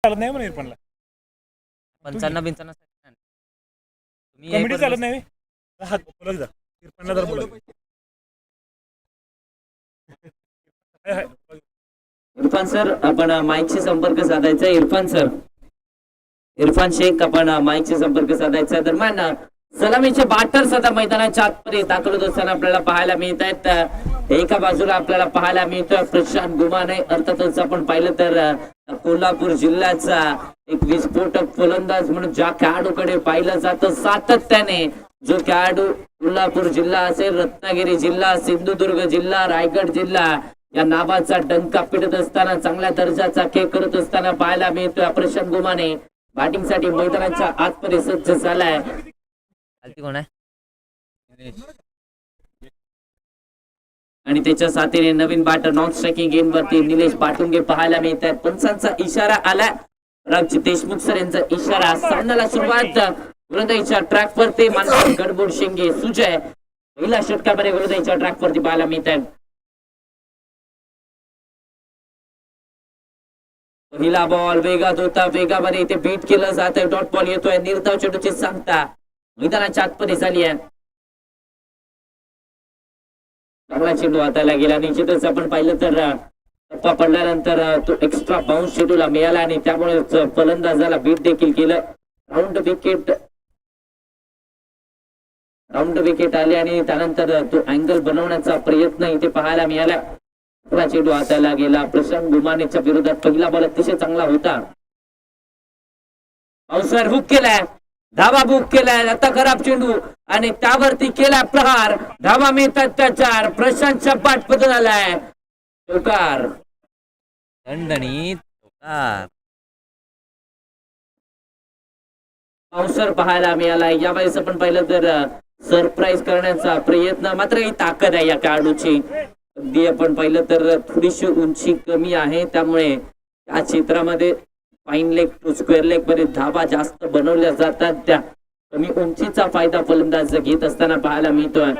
चालत नाही म्हणून इरफानला 55 कमिटी चालत नाही हात बोलत जा इरफानला जर बोलत इरफान सर आपण माईकशी संपर्क साधायचा. इरफान सर, इरफान शेख आपण माईकशी संपर्क साधायचा. दरम्यान सलामीचे बाटर्स आता मैदानाच्या आतमध्ये दाखल होत असताना आपल्याला पाहायला मिळत आहेत. एका बाजूला आपल्याला पाहायला मिळतोय प्रशांत गुमाने. अर्थातच आपण पाहिलं तर कोल्हापूर जिल्ह्याचा एक विस्फोटक फलंदाज म्हणून ज्या खेळाडूकडे पाहिलं जातं सातत्याने, जो खेळाडू कोल्हापूर जिल्हा असेल, रत्नागिरी जिल्हा, सिंधुदुर्ग जिल्हा, रायगड जिल्हा या नावाचा डंका पिटत असताना, चांगल्या दर्जाचा खेळ करत असताना पाहायला मिळतोय प्रशांत गुमाने. बॅटिंग साठी मैदानाच्या आतमध्ये सज्ज झालाय. कोण आहे आणि त्याच्या साथीने नवीन बॅटर नॉन स्ट्रायकिंग गेम वरती निलेश पाटुंगे पाहायला मिळत आहेत. पंचांचा इशारा आलाय. रामजी देशमुख सर यांचा इशारा. सामन्याला सुरुवात गोलंदाजीच्या ट्रॅक वरती मानसिक गडबड शेंगे सुजय पहिल्या षटकामध्ये गोलंदाजीच्या ट्रॅक वरती पाहायला मिळत आहेत. पहिला बॉल वेगात होता, वेगामध्ये इथे बीट केलं जात आहे. डॉट बॉल येतोय. निर्धाव चेंडूची सांगता मैदानाच्या आतमध्ये झाली आहे. चांगला चेंडू हाताला गेला. निश्चितच आपण पाहिलं तर टप्पा पडल्यानंतर तो एक्स्ट्रा बाउन्स चेंडूला मिळाला आणि त्यामुळे फलंदाजाला बीट देखील केलं. राऊंड विकेट आले आणि त्यानंतर तो अँगल बनवण्याचा प्रयत्न इथे पाहायला मिळाला. चेंडू हाताला गेला. प्रशांत गुमानेच्या विरोधात पहिला बॉल अतिशय चांगला होता. अवसर हुक केलाय, धावा बुक केलाय. आता खराब चेंडू आणि त्यावरती केला प्रहार. धावा मिळतात त्याच्यावर. प्रशांतच्या पाठपदून आलाय चौकार. दणदणीत चौकार. अवसर पाहायला मिळाला. यावेळेस आपण पाहिलं तर सरप्राईज करण्याचा प्रयत्न. मात्र ही ताकद आहे या खेळाडूची. अगदी आपण पाहिलं तर थोडीशी उंची कमी आहे, त्यामुळे या क्षेत्रामध्ये fine leg to square leg मध्ये धावा जास्त बनवल्या जातात. त्या कमी उंचीचा फायदा फलंदाज घेत असताना पाहायला मिळतोय.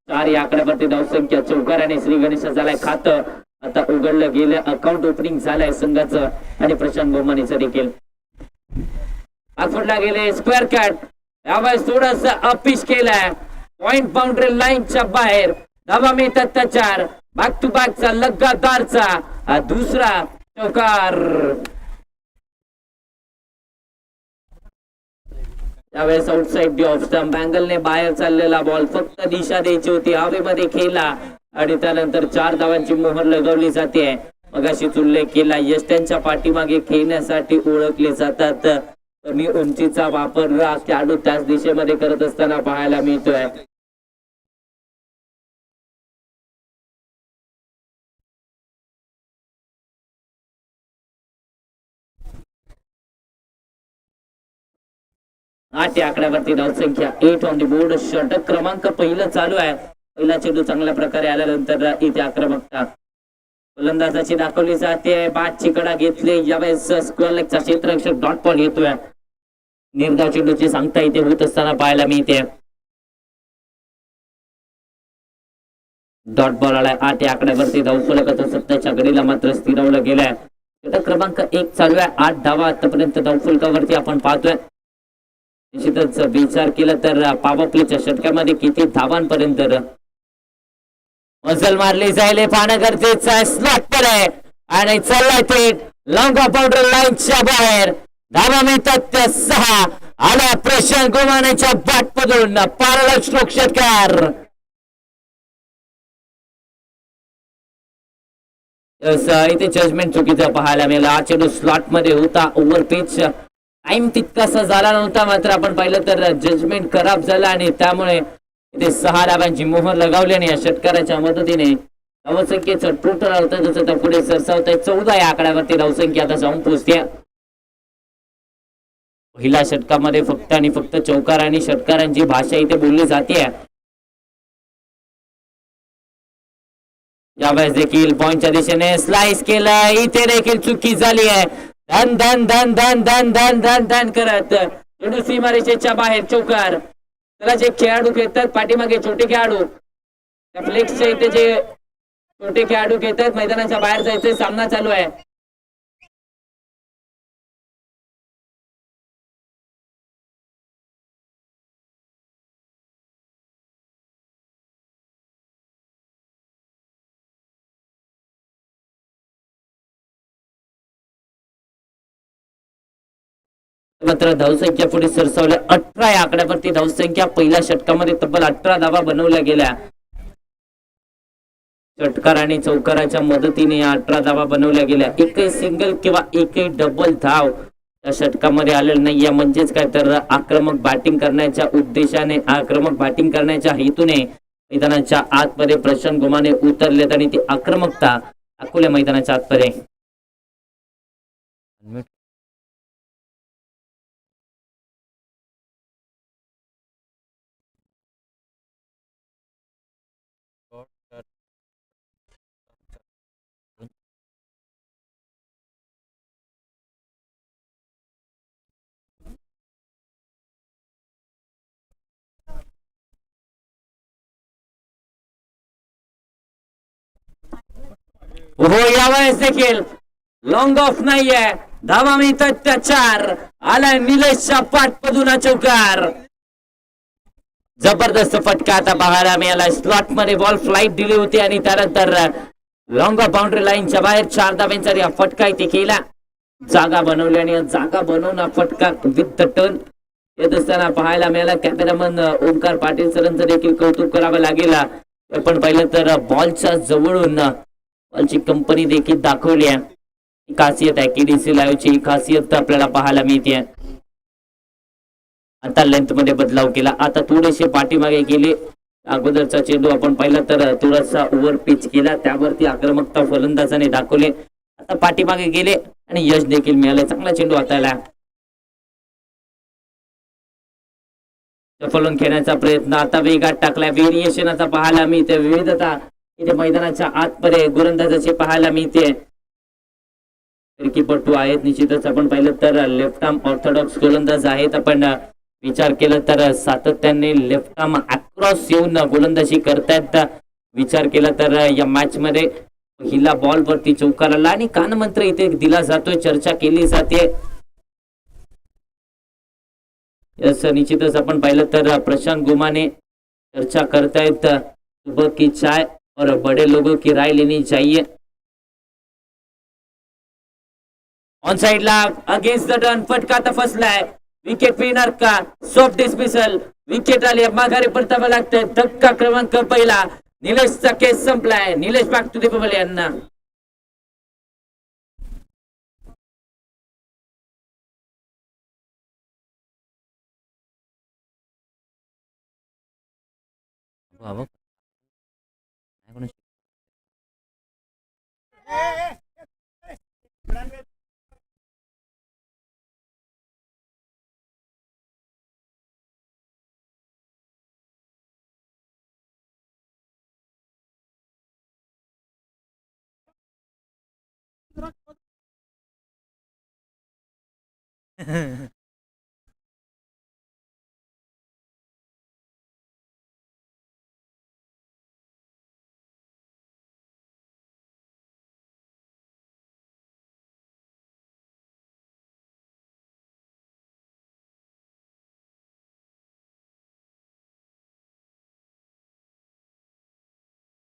4 या आकड्यावरती धावसंख्या. चौकाराने श्री गणेश झालाय खातं आता उघडलं गेलं. अकाउंट ओपनिंग झालंय संघाचं आणि प्रशांत गोमानेचं देखील. आखडला गेले स्क्वेअर कॅट. यावेळेस थोडस अपिश केलाय. पॉइंट बाउंड्री लाईनच्या बाहेर. धावा मिळतात त्याच्यावर. बॅक टू बॅकचा लगातारचा दुसरा चौकार. त्यावेळेस आउटसाइड ऑफ स्टंप अँगलने बाहेर चाललेला बॉल फक्त दिशा द्यायची होती. हवेमध्ये खेळला आणि त्यानंतर 4 धावांची मोहर लगवली जाते. मगाशीच उल्लेख केला, यष्ट्यांच्या पाठीमागे खेळण्यासाठी ओळखले जातात. कमी उंचीचा वापर खेळाडू त्याच दिशेमध्ये करत असताना पाहायला मिळतोय. आठ या आकड्यावरती धावसंख्या 8 ऑन द बोर्ड. षटक क्रमांक पहिलं चालू आहे. पहिला चेंडू चांगल्या प्रकारे आल्यानंतर इथे आक्रमकता फलंदाजाची दाखवली जाते. बॅटची कडा घेतली. यावेळेस स्क्वेअर लेगचा क्षेत्ररक्षक डॉट बॉल येतोय. निर्धाव चेंडूची सांगता इथे होत असताना पाहायला मिळते. डॉट बॉल आलाय. 8 या आकड्यावरती धावफलकाच्या 27च्या घडीला मात्र स्थिरवलं गेलाय. षटक क्रमांक 1 चालू आहे. 8 धावा आतापर्यंत धावफलकावरती आपण पाहतोय. निश्चितच विचार केला तर पॉवर प्लेच्या षटकामध्ये किती धावांपर्यंत मजल मारली जाईल हे पाहणं गरजेचं आहे. स्लॉट पर आहे आणि चाललाय थेट लॉंग बाउंड्री लाईनच्या बाहेर. धावा मिळतात त्या 6. आला प्रशांत गोमानेच्या बॅटमधून पॅरलल स्ट्रोक षटकार. इथे जजमेंट चुकीचा पाहायला मिळाला. चेंडू स्लॉट मध्ये होता. ओव्हर पिच टाइम तितकासा झाला नव्हता, मात्र आपण पाहिलं तर जजमेंट खराब झाला आणि त्यामुळे इथे 6 धावांची मोहर लगावली आणि या षटकाराच्या मदतीने धावसंख्येचं टोटल होतं जसं पुढे सरसावत आहे. 14 या आकड्यावरती धावसंख्या आता जाऊन पोहोचते. पहिल्या षटकामध्ये फक्त आणि फक्त चौकार आणि षटकारांची भाषा इथे बोलली जाते. यावेळेस देखील पॉइंटच्या दिशेने स्लाइस केलं. इथे देखील चुकी झाली आहे. धन धन धन धन धन धन धन धन करत चेंडू सीमारेषेच्या बाहेर. चौकार. त्याला जे खेळाडू खेळतात पाठीमागे छोटे खेळाडू त्या फ्लेक्सच्या इथे जे छोटे खेळाडू घेत आहेत, मैदानाच्या बाहेर जायचंय, सामना चालू आहे. मात्र धावसंख्या पुढे सरसावल्या 18 या आकड्यावरती धावसंख्या. पहिल्या षटकामध्ये तब्बल 18 धावा बनवल्या गेल्या. षटकार आणि चौकाराच्या मदतीने 18 धावा बनवल्या गेल्या. एकही सिंगल किंवा एकही डबल धाव या षटकामध्ये आलेलं नाहीये. म्हणजेच काय तर आक्रमक बॅटिंग करण्याच्या उद्देशाने, आक्रमक बॅटिंग करण्याच्या हेतूने मैदानाच्या आतमध्ये प्रशांत गुमाने उतरलेत आणि ती आक्रमकता दाखवल्या मैदानाच्या आतमध्ये. हो, यावेळेस देखील लॉंग ऑफ नाहीये. धावा मिळतात त्या 4. आलाय निलेशच्या पाठमधून चौकार. जबरदस्त फटका आता पाहायला मिळाला. स्लॉट मध्ये बॉल फ्लाईट दिली होती आणि त्यानंतर लॉंग ऑफ बाउंड्री लाईनच्या बाहेर 4 धाब्यांचा फटका इथे केला. जागा बनवली आणि जागा बनवून फटका विथ द टर्न येत असताना पाहायला मिळाला. कॅमेरामन ओंकार पाटील सरांचं देखील कौतुक करावं लागेल. आपण पाहिलं तर बॉलच्या जवळून बॉलची कंपनी देखील दाखवली आहे. खासियत आहे केडीसी लाईव्हची, खासियत आपल्याला पाहायला मिळते. आता लेंथ मध्ये बदलाव केला. आता थोडेसे पाठीमागे गेले. अगोदरचा चेंडू आपण पाहिला तर थोडासा ओव्हर पिच केला, त्यावरती आक्रमकता फलंदाजाने दाखवले. आता पाठीमागे गेले आणि यश देखील मिळाले. चांगला चेंडू हाताळला. फलून खेळण्याचा प्रयत्न आता वेगात टाकलाय. व्हेरिएशन आता पाहायला मिळते. विविधता इथे मैदानाच्या आतमध्ये गोलंदाजाचे पाहायला मिळते. फिरकीपटू आहेत निश्चितच. आपण पाहिलं तर लेफ्ट आर्म ऑर्थोडॉक्स गोलंदाज आहेत. आपण विचार केला तर सातत्याने लेफ्ट आर्म अक्रॉस येऊन गोलंदाजी करतायत. विचार केला तर या मॅच मध्ये पहिला बॉल वरती चौकार आला आणि कानमंत्र इथे दिला जातोय, चर्चा केली जाते. निश्चितच आपण पाहिलं तर प्रशांत गुमाने चर्चा करतायत. सुबह की चाय और बड़े लोगों की राय लेनी चाहिए. ऑन साइड ला अगेन्स्ट द टर्न फटका आता फसलाय. विकेट विनर का सॉफ्ट डिस्मिसल. विकेट आली. माघारी परतावं लागतंय. धक्का क्रमांक पहिला. निलेशचा केस संपलाय. Nilesh back to the pavilion.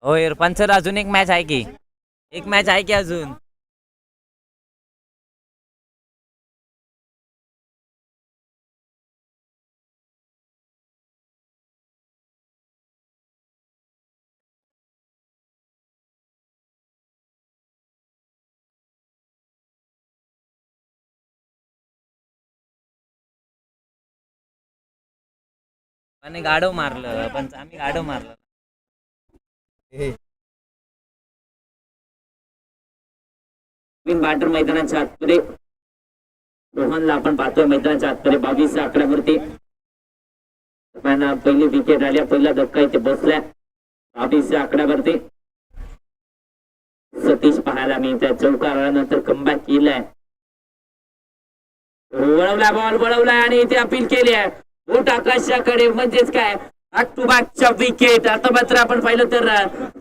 हो इरफान सर, अजून एक मॅच आहे की? एक मॅच आहे की अजून? आणि गाडव मारलं, पण आम्ही गाडव मारलं. बॅटर मैदानाच्या आतमध्ये रोहनला आपण पाहतोय मैदानाच्या आतमध्ये 22 आकड्यावरती पहिली विकेट आल्या. पहिला धक्का इथे बसल्या 22 आकड्यावरती. सतीश पाहायला मिळतंय. चौकारानंतर कमबॅक केलाय. वळवला बॉल, वळवलाय आणि इथे अपील केली आहे. बोट आकाशाकडे. म्हणजेच काय बॅक टू बॅकच्या विकेट. आता मात्र आपण पाहिलं तर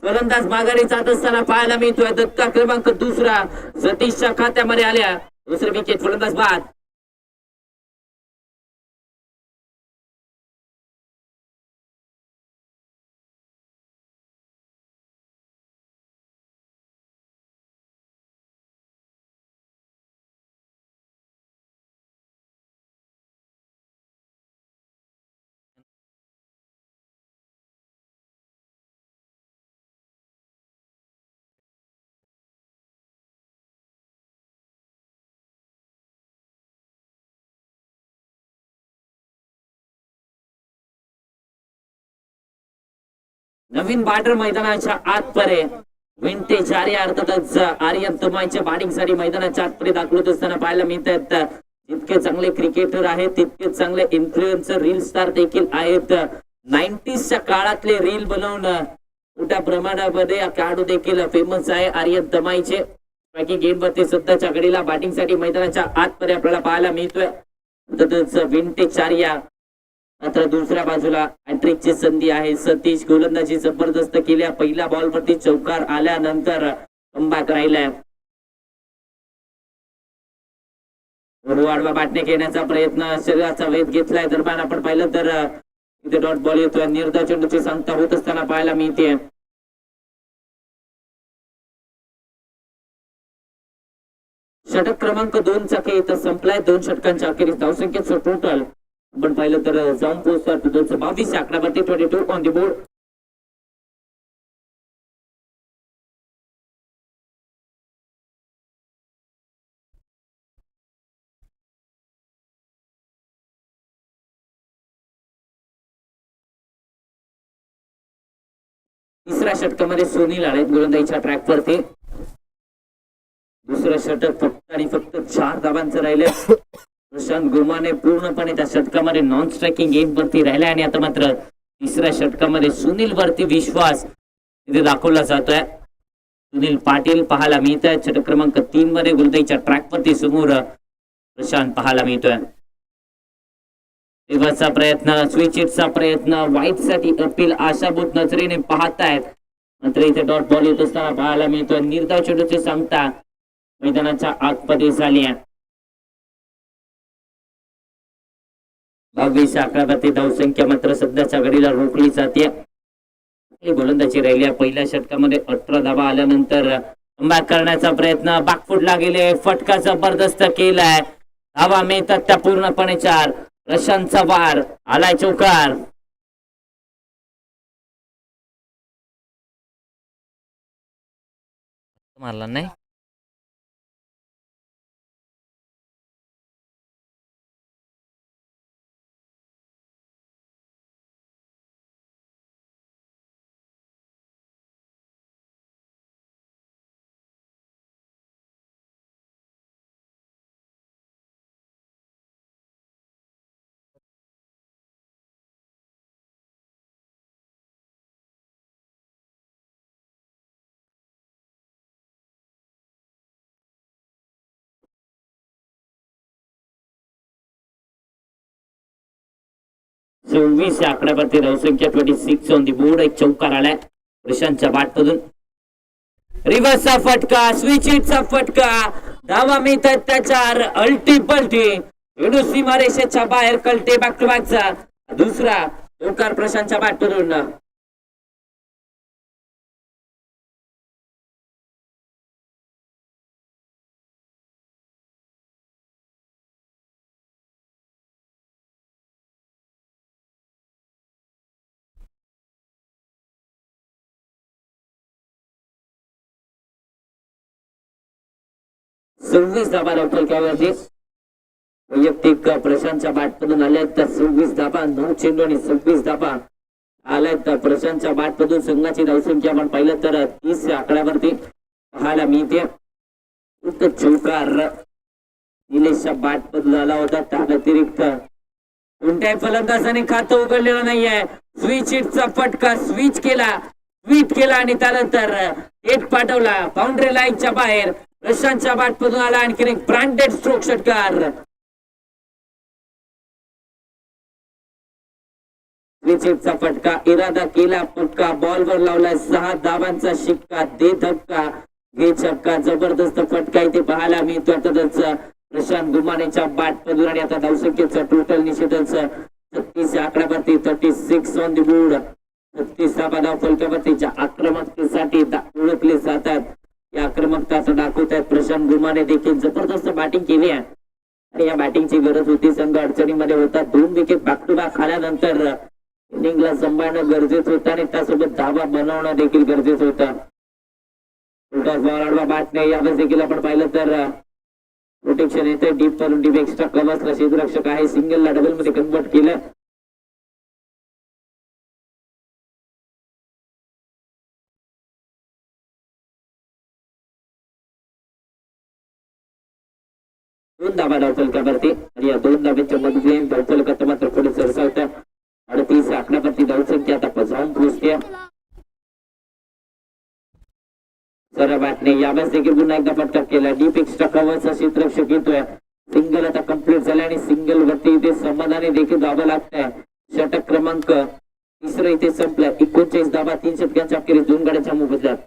गोलंदाज माघारी जात असताना पाहायला मिळतोय. धक्का क्रमांक दुसरा सतीशच्या खात्यामध्ये आल्या. दुसरी विकेट फलंदाज बाद. नवीन बॅटर मैदानाच्या आतपर्यंत विंटेज आर्या अर्थातच आर्यन तमाईच्या बॅटिंगसाठी मैदानाच्या आतपर्यंत दाखवत असताना पाहायला मिळत आहेत. जितके चांगले क्रिकेटर आहेत तितके चांगले इन्फ्लुएन्सर रील स्टार देखील आहेत. 90sच्या काळातले रील बनवून मोठ्या प्रमाणामध्ये खेळाडू देखील फेमस आहे आर्यन तमाईचे. बाकी गेम मध्ये सध्याच्या घडीला बॅटिंगसाठी मैदानाच्या आतपर्यंत आपल्याला पाहायला मिळतोय. तसंच विंटेज आर्या मात्र दुसऱ्या बाजूला हॅट्रिकची संधी आहे. सतीश गोलंदाजी जबरदस्त केल्या. पहिल्या बॉल वरती चौकार आल्यानंतर कमबॅक राहिलाय. आडवा बॅटने घेण्याचा प्रयत्न शरीराचा वेध घेतलाय. दरम्यान आपण पाहिलं तर इथे डॉट बॉल येतोय. निर्धाव चेंडूची सांगता होत असताना पाहायला मिळते. षटक क्रमांक 2 चा खेळ संपलाय. 2 षटकांच्या अखेरीस धावसंख्येचं टोटल आपण पाहिलं तर जाऊन पोहोचतात 222 आकड्यावरती. 22 ऑन द बोर्ड. तिसऱ्या षटकामध्ये सुनील आले गोलंदाजीच्या ट्रॅक वरती. दुसरं षटक फक्त आणि फक्त 4 धावांचं राहिले. प्रशांत गुमाने पूर्णपणे त्या षटकामध्ये नॉन स्ट्रायकिंग गेम वरती राहिला आणि आता मात्र तिसऱ्या षटकामध्ये सुनील वरती विश्वास इथे दाखवला जातोय. सुनील पाटील पाहायला मिळत आहे. षटक क्रमांक 3 मध्ये गोलंदाजीच्या ट्रॅक वरती समोर प्रशांत पाहायला मिळतोय. तेव्हाचा प्रयत्न स्विचिटचा प्रयत्न वाईट साठी अपील आशाभूत नजरेने पाहतायत. मात्र इथे डॉट बॉल येत असताना पाहायला मिळतोय. निर्धाव चेंडूची सांगता मैदानाच्या आतमध्ये झाली आहे. 22 आकड्यावरती धावसंख्या मात्र सध्याच्या घडीला रोखली जाते. गोलंदाजी राहिली. पहिल्या षटकामध्ये 18 धावा आल्यानंतर कमबॅक करण्याचा प्रयत्न. बॅकफुटला गेले. फटका जबरदस्त केलाय. धावा मिळतात त्या पूर्णपणे 4. प्रशांतचा वार आलाय चौकार. मारला नाही. चोवीस आकड्यावरती धावसंख्या 26 ऑन दी बोर्ड. एक चौकार आलाय प्रशांतच्या बॅटमधून. रिव्हर्सचा फटका. स्विच हिटचा फटका. धावा मिळतात त्या 4. अल्टी पलटी चेंडू सीमारेषेच्या बाहेर कलटे. बॅक टू बॅकचा दुसरा चौकार प्रशांतच्या बॅटमधून. सव्वीस धाबा फलकावरती वैयक्तिक प्रशांतच्या बॅटमधून आल्यात. 26 धाबा 9 चेंडू आणि 26 धाबा आल्यात प्रशांतच्या बॅटमधून. संघाची धावसंख्या आपण पाहिलं तर 30 आकड्यावरती पाहायला मिळते. चौकार निलेशच्या बॅटमधून आला होता. त्या व्यतिरिक्त कोणत्याही फलंदाजाने खातं उघडलेलं नाहीये. स्विच हिटचा फटका. स्विच केला आणि त्यानंतर थेट पाठवला बाउंड्री लाईनच्या बाहेर. प्रशांतच्या बॅटमधून आला आणखी एक ब्रँडेड स्ट्रोक षटकार. क्रिकेटचा फटका इरादा केला पक्का बॉलवर लावलाय 6 धावांचा शिक्का दे धक्का हे छक्का जबरदस्त फटका इथे पाहायला मिळतो अर्थातच प्रशांत गुमानेच्या बॅट मधून आणि आता धावसंख्येचं टोटल निश्चितच 36 आकड्यावरती 36 ऑन द बोर्ड 36 धाव फलकावरतीच्या आक्रमकतेसाठी ओळखले जातात या आक्रमकता दाखवत आहेत प्रशांत गुमाने देखील जबरदस्त बॅटिंग केली आहे आणि या बॅटिंगची गरज होती संघ अडचणीमध्ये होता 2 विकेट बॅक टू बॅक आल्यानंतर इनिंगला सांभाळणं गरजेचं होतं आणि त्यासोबत धावा बनवणं देखील गरजेचं होतं बॅटने यावेळेस देखील आपण पाहिलं तर प्रोटेक्शन येते डीप करून डीप एक्स्ट्रा कव्हर्सला क्षेत्ररक्षक आहे सिंगलला डबल मध्ये कन्वर्ट केलं दोन धावा धावफलकावरती आणि या 2 धाब्यांच्या मध्ये धावफलकात मात्र पुढे सरसावत 38 आकड्यावरती धावसंख्या आता जाऊन पोहोचते सर बॅटने यावेळेस देखील पुन्हा एकदा फटका केला डीप एक्स्ट्रा कव्हरचा क्षेत्ररक्षक येतोय सिंगल आता कंप्लीट झाला आणि सिंगल वरती इथे समाधानी देखील धावा लागतंय षटक क्रमांक 3 इथे संपलाय 39 धावा 3 षटकांच्या अखेरीस 2 गड्याच्या मोबदल्यात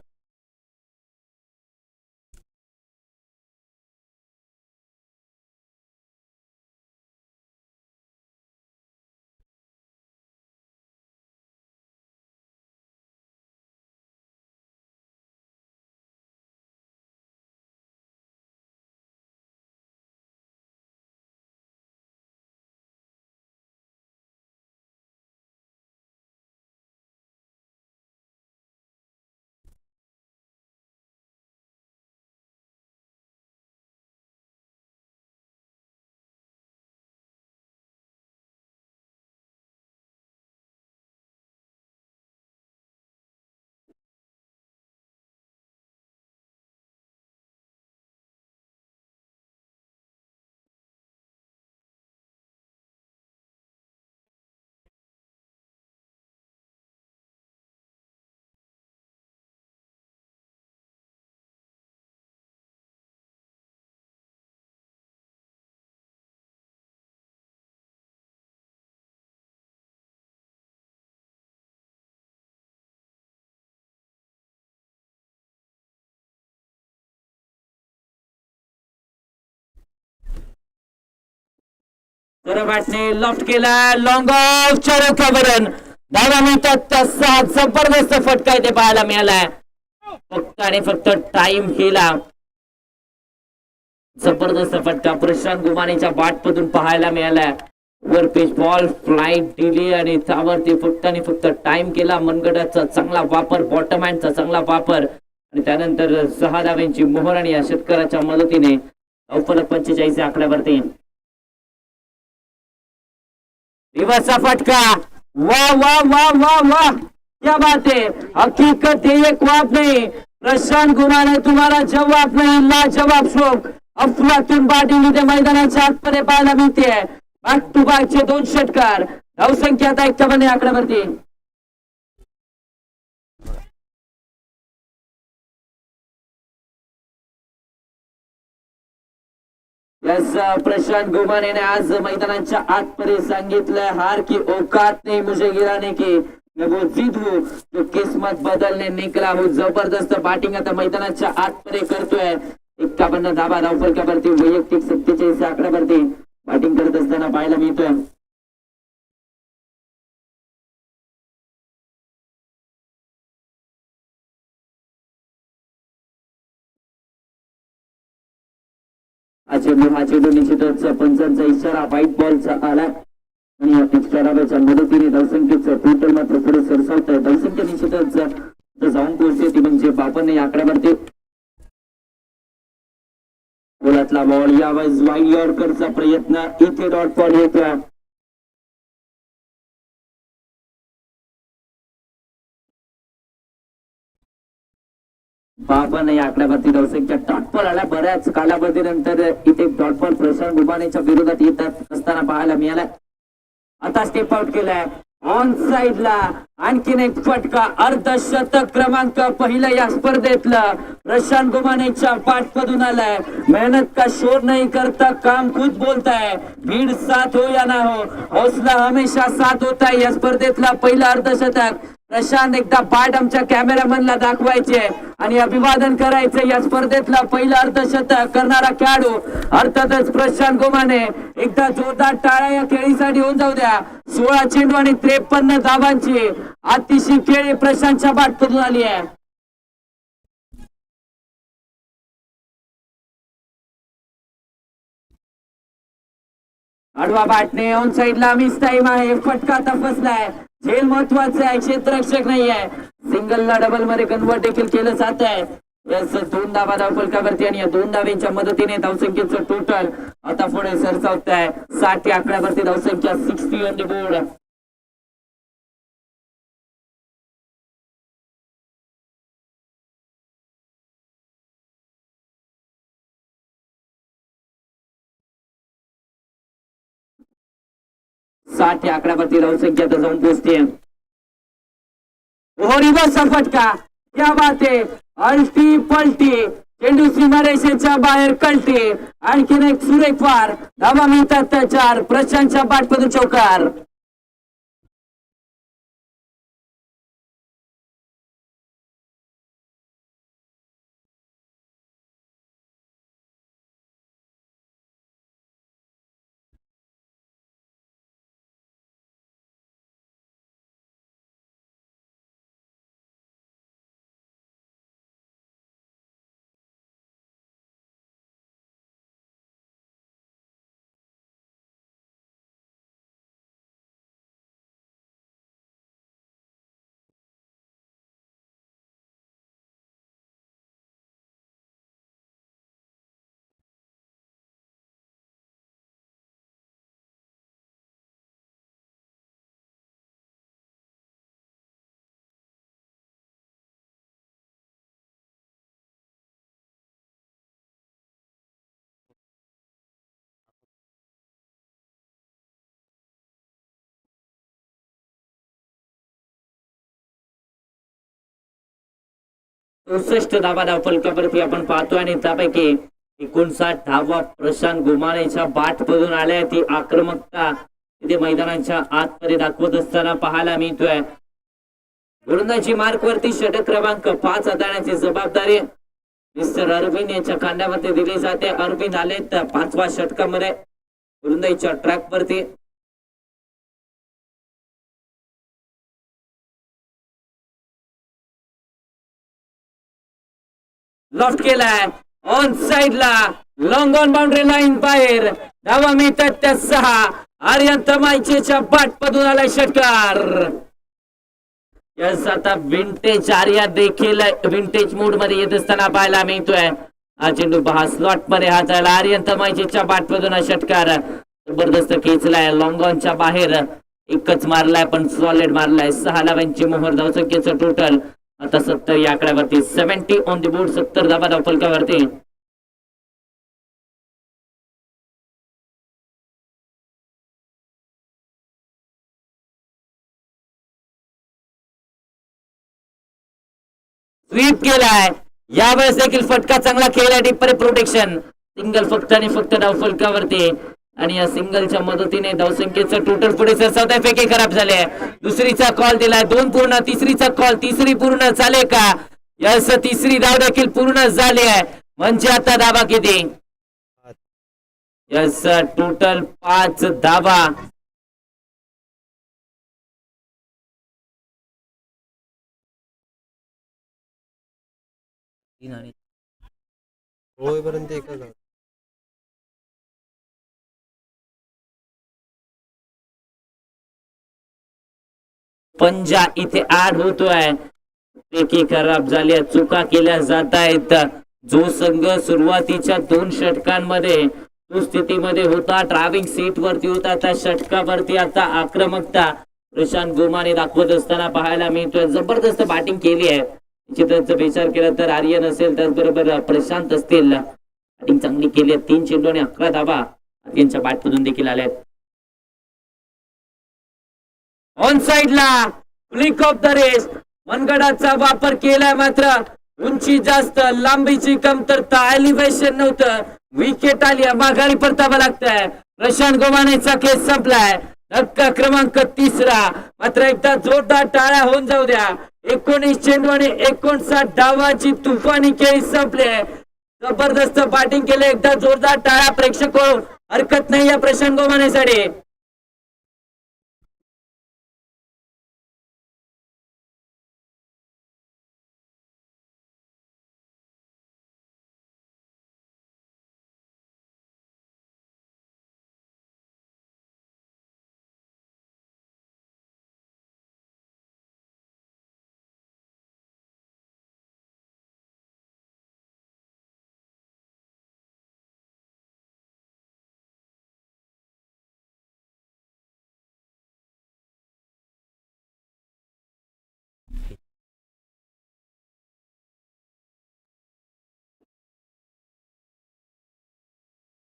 तर बॅटने लॉफ्ट केला लॉंग ऑफ चौकावरून धावा मिळतात तसा जबरदस्त फटका इथे पाहायला मिळालाय फक्त आणि फक्त टाइम केला जबरदस्त फटका प्रशांत गुमानेच्या बॅटमधून पाहायला मिळालाय वर पेच बॉल फ्लाईट दिली आणि त्यावरती फक्त आणि फक्त टाइम केला मनगटाचा चांगला वापर बॉटम हँडचा चांगला वापर आणि त्यानंतर 6 धाव्यांची मोहर आणि या षटकाराच्या मदतीने अवफलक 45 आकड्यावरती रिवर्सचा फटका वा वा वा वा वा क्या बात है हकीकत है ये ख्वाब नहीं प्रशांत गुमाने तुम्हाला जवाब नाही लाजवाब शोक अफलातून बॅटिंग इथे मैदानाच्या आतमध्ये पाहायला मिळते बॅक टू बॅकचे 2 षटकार धावसंख्या आता 51 आकड्यावरती प्रशांत गुमाने ने आज मैदानाच्या आतमध्ये सांगितलं हार की औकात नहीं मुझे गिराने की मैं वो जिद हूँ जो किस्मत बदलने निकला हूँ जबरदस्त बॅटिंग आता मैदानाच्या आतमध्ये करतोय 51 धावा धावफलकावरती वैयक्तिक 47 आकड्यावरती बॅटिंग करत असताना पाहायला मिळतोय हा चेंडू निश्चितच पंचांचा इशारा व्हाईट बॉलचा आला आणि एक्स्ट्रा डाव्याच्या मदतीने धावसंख्येचं टोटल मात्र पुढे सरसावत आहे धावसंख्या निश्चितच जाऊन पोहोचते ती म्हणजे 52 आकड्यावरती गोलातला बॉल यावेळेस वाईड यॉर्करचा प्रयत्न इथे डॉट बॉल येतोय बाबा नाही आकड्यावरती धावसंख्या डॉटबॉल आला बऱ्याच कालावधीनंतर इथे डॉटबॉल प्रशांत गुमानेच्या विरोधात येतात असताना पाहायला मिळाला आता स्टेप आउट केलाय ऑन साइडला आणखीन एक फटका अर्धशतक क्रमांक पहिलं या स्पर्धेतलं प्रशांत गोमानेच्या पाठमधून आलाय. मेहनत का शोर नहीं करता काम खुद बोलता है. भीड़ साथ हो या ना हो, हौसला हमेशा साथ होता है. या स्पर्धेतला पहिलं अर्धशतक प्रशांत एकदा बाट आमच्या कॅमेरामॅनला दाखवायचे आणि अभिवादन करायचे. या स्पर्धेतला पहिलं अर्धशतक करणारा खेळाडू अर्थातच प्रशांत गोमाने. एकदा जोरदार टाळ्या या खेळीसाठी होऊन जाऊ द्या. 16 चेंडू आणि 53 धावांची अतिशय खेळी प्रशांतच्या बाटमधून आली आहे. आडवा बॅटने ऑन साइडला मिस टाइम आहे. फटका तपासलाय. झेल महत्वाचं आहे, क्षेत्ररक्षक नाही आहे. सिंगलला डबल मध्ये कन्वर्ट देखील केलं जात आहे. याच 2 धावा धावफलकावरती आणि या 2 धावांच्या मदतीने धावसंख्येचं टोटल आता पुढे सरसावत आहे. 60 या आकड्यावरती धावसंख्या 60 ऑन द बोर्ड. साठ या आकड्यावरती धावसंख्या तर जाऊन पोहोचते. हो रिवर्स फटका, क्या बात आहे. अल्टी पलटी चेंडू सीमारेषेच्या बाहेर कलटी. आणखीन एक सुरेख वार. धावा मिळतात त्या 4. प्रशांतच्या बाटमधून चौकार. चौसष्ट धावा धावफलकावरती आपण पाहतोय आणि त्यापैकी 59 धावा प्रशांत गोमानेच्या बाटमधून आल्या. ती आक्रमकता तिथे मैदानाच्या आतमध्ये दाखवत असताना पाहायला मिळतोय. गोलंदाजी मार्क वरती षटक क्रमांक 5 हाताळण्याची जबाबदारी मिस्टर अरविंद यांच्या खांद्यावरती दिली जाते. अरविंद आलेत 5व्या षटकामध्ये गोलंदाजीच्या ट्रॅक वरती. लॉफ्ट केलाय ऑन साइडला. लॉंग ऑन बाउंड्री लाईन बाहेर. धावा मिळतात त्या 6. आर्यन तमायचेच्या बाटमधून आलाय षटकार. यस आता विंटेज आर्या देखील विंटेज मूड मध्ये येत असताना पाहायला मिळतोय. हा चेंडू पहा स्लॉट मध्ये हाताळला. आर्यन तमायचेच्या बाटमधून हा षटकार जबरदस्त खेचलाय. लॉंग ऑनच्या बाहेर एकच मारलाय पण सॉलिड मारलाय. 6 धावांची मोहर. धावसंख्येचं टोटल आता 70 या आकड्यावरती. 70 ऑन द बोर्ड. 70 धावा धावफलकावरती. स्वीप केलाय. यावेळेस देखील फटका चांगला खेळलाय. टिप्परे प्रोटेक्शन. सिंगल फक्त आणि फक्त धावफलकावरती आणि या सिंगलच्या मदतीने धावसंख्येचं टोटल पुढे सरसावत आहे. फेके खराब झाले. दुसरीचा कॉल दिलाय. 2 पूर्ण. तिसरीचा कॉल. तिसरी पूर्ण झाले का? यस तिसरी धाव देखील पूर्ण झाली आहे. म्हणजे आता धावा किती? यस टोटल 5 धावा. होईपर्यंत एकच आहे. पंजा इथे ऍड होतोय. फेकी खराब झाल्या. चुका केल्या जात आहेत. जो संघ सुरुवातीच्या 2 षटकांमध्ये स्थितीमध्ये होता, ड्रायव्हिंग सीट वरती होता, त्या षटकावरती आता आक्रमकता प्रशांत गोमाने दाखवत असताना पाहायला मिळतोय. जबरदस्त बॅटिंग केली आहे. निश्चितच विचार केला तर आर्यन असेल त्याचबरोबर प्रशांत असतील. बॅटिंग चांगली केली आहे. 3 चेंडू आणि 11 धावा त्यांच्या बॅटमधून देखील आल्या आहेत. ऑन साइडला फ्लिक ऑफ द रेस. मनगडाचा वापर केलाय मात्र उंची जास्त, लांबीची कमतरता, एलिव्हेशन नव्हतं. विकेट आली, माघारी परतावा लागतंय. प्रशांत गोमानेचा खेळ संपलाय. धक्का क्रमांक 3रा. मात्र एकदा जोरदार टाळ्या होऊन जाऊ द्या. 19 चेंडू आणि 59 डावाची तुफानी खेळी संपले. जबरदस्त बॅटिंग केले. एकदा जोरदार टाळ्या प्रेक्षक हरकत नाही या प्रशांत गोमानेसाठी.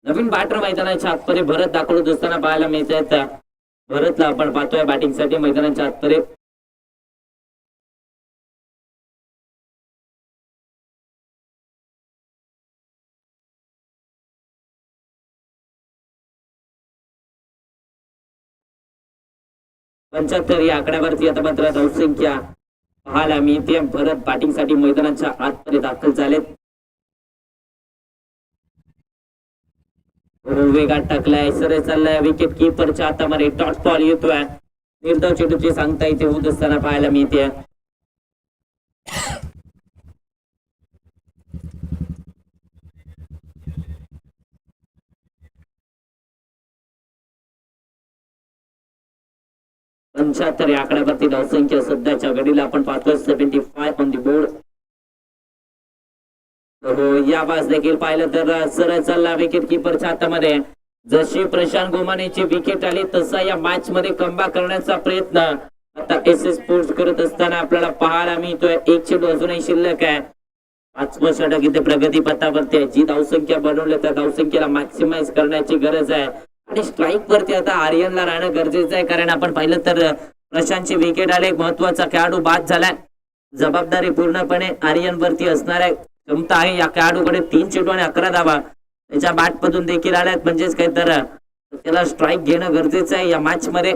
नवीन बॅटर मैदानाच्या आतमध्ये भरत दाखवत असताना पाहायला मिळत आहेत. भरतला आपण पाहतोय बॅटिंग साठी मैदानाच्या आतमध्ये. पंच्याहत्तर या आकड्यावरती आता मात्र धावसंख्या पाहायला मिळते. भरत बॅटिंग साठी मैदानाच्या आतमध्ये दाखल झालेत. वेगात टाकलाय, सरळ चाललाय. विकेट किपरच्या हातामध्ये डॉट बॉल येतोय. निर्धाव चेंडूची सांगता इथे होत असताना पाहायला मिळते. पंच्याहत्तर या आकड्यावरती धावसंख्या सध्याच्या घडीला आपण पाहतोय 75 ऑन दी बोर्ड. हो, या बाज देखील पाहिलं तर सरळ चालला विकेट किपरच्या हातामध्ये. जशी प्रशांत गोमानेची विकेट आली तसा या मॅच मध्ये कमबॅक करण्याचा प्रयत्न आता SS स्पोर्ट्स करत असताना आपल्याला पाहायला मिळतोय. एक चेंडू अजूनही शिल्लक आहे. 5 षटक इथे प्रगती पथावरती आहे. जी धावसंख्या बनवली त्या धावसंख्येला मॅक्सिमाइज करण्याची गरज आहे. आणि स्ट्राईक वरती आता आर्यनला राहणं गरजेचं आहे. कारण आपण पाहिलं तर प्रशांतची विकेट आली, महत्वाचा खेळाडू बाद झालाय. जबाबदारी पूर्णपणे आर्यन वरती असणार आहे. क्षमता आहे या खेळाडूकडे. 3 चेंडू आणि 11 धावा त्याच्या बॅट मधून देखील आल्यात. म्हणजेच काय तर त्याला स्ट्राईक घेणं गरजेचं आहे या मॅच मध्ये.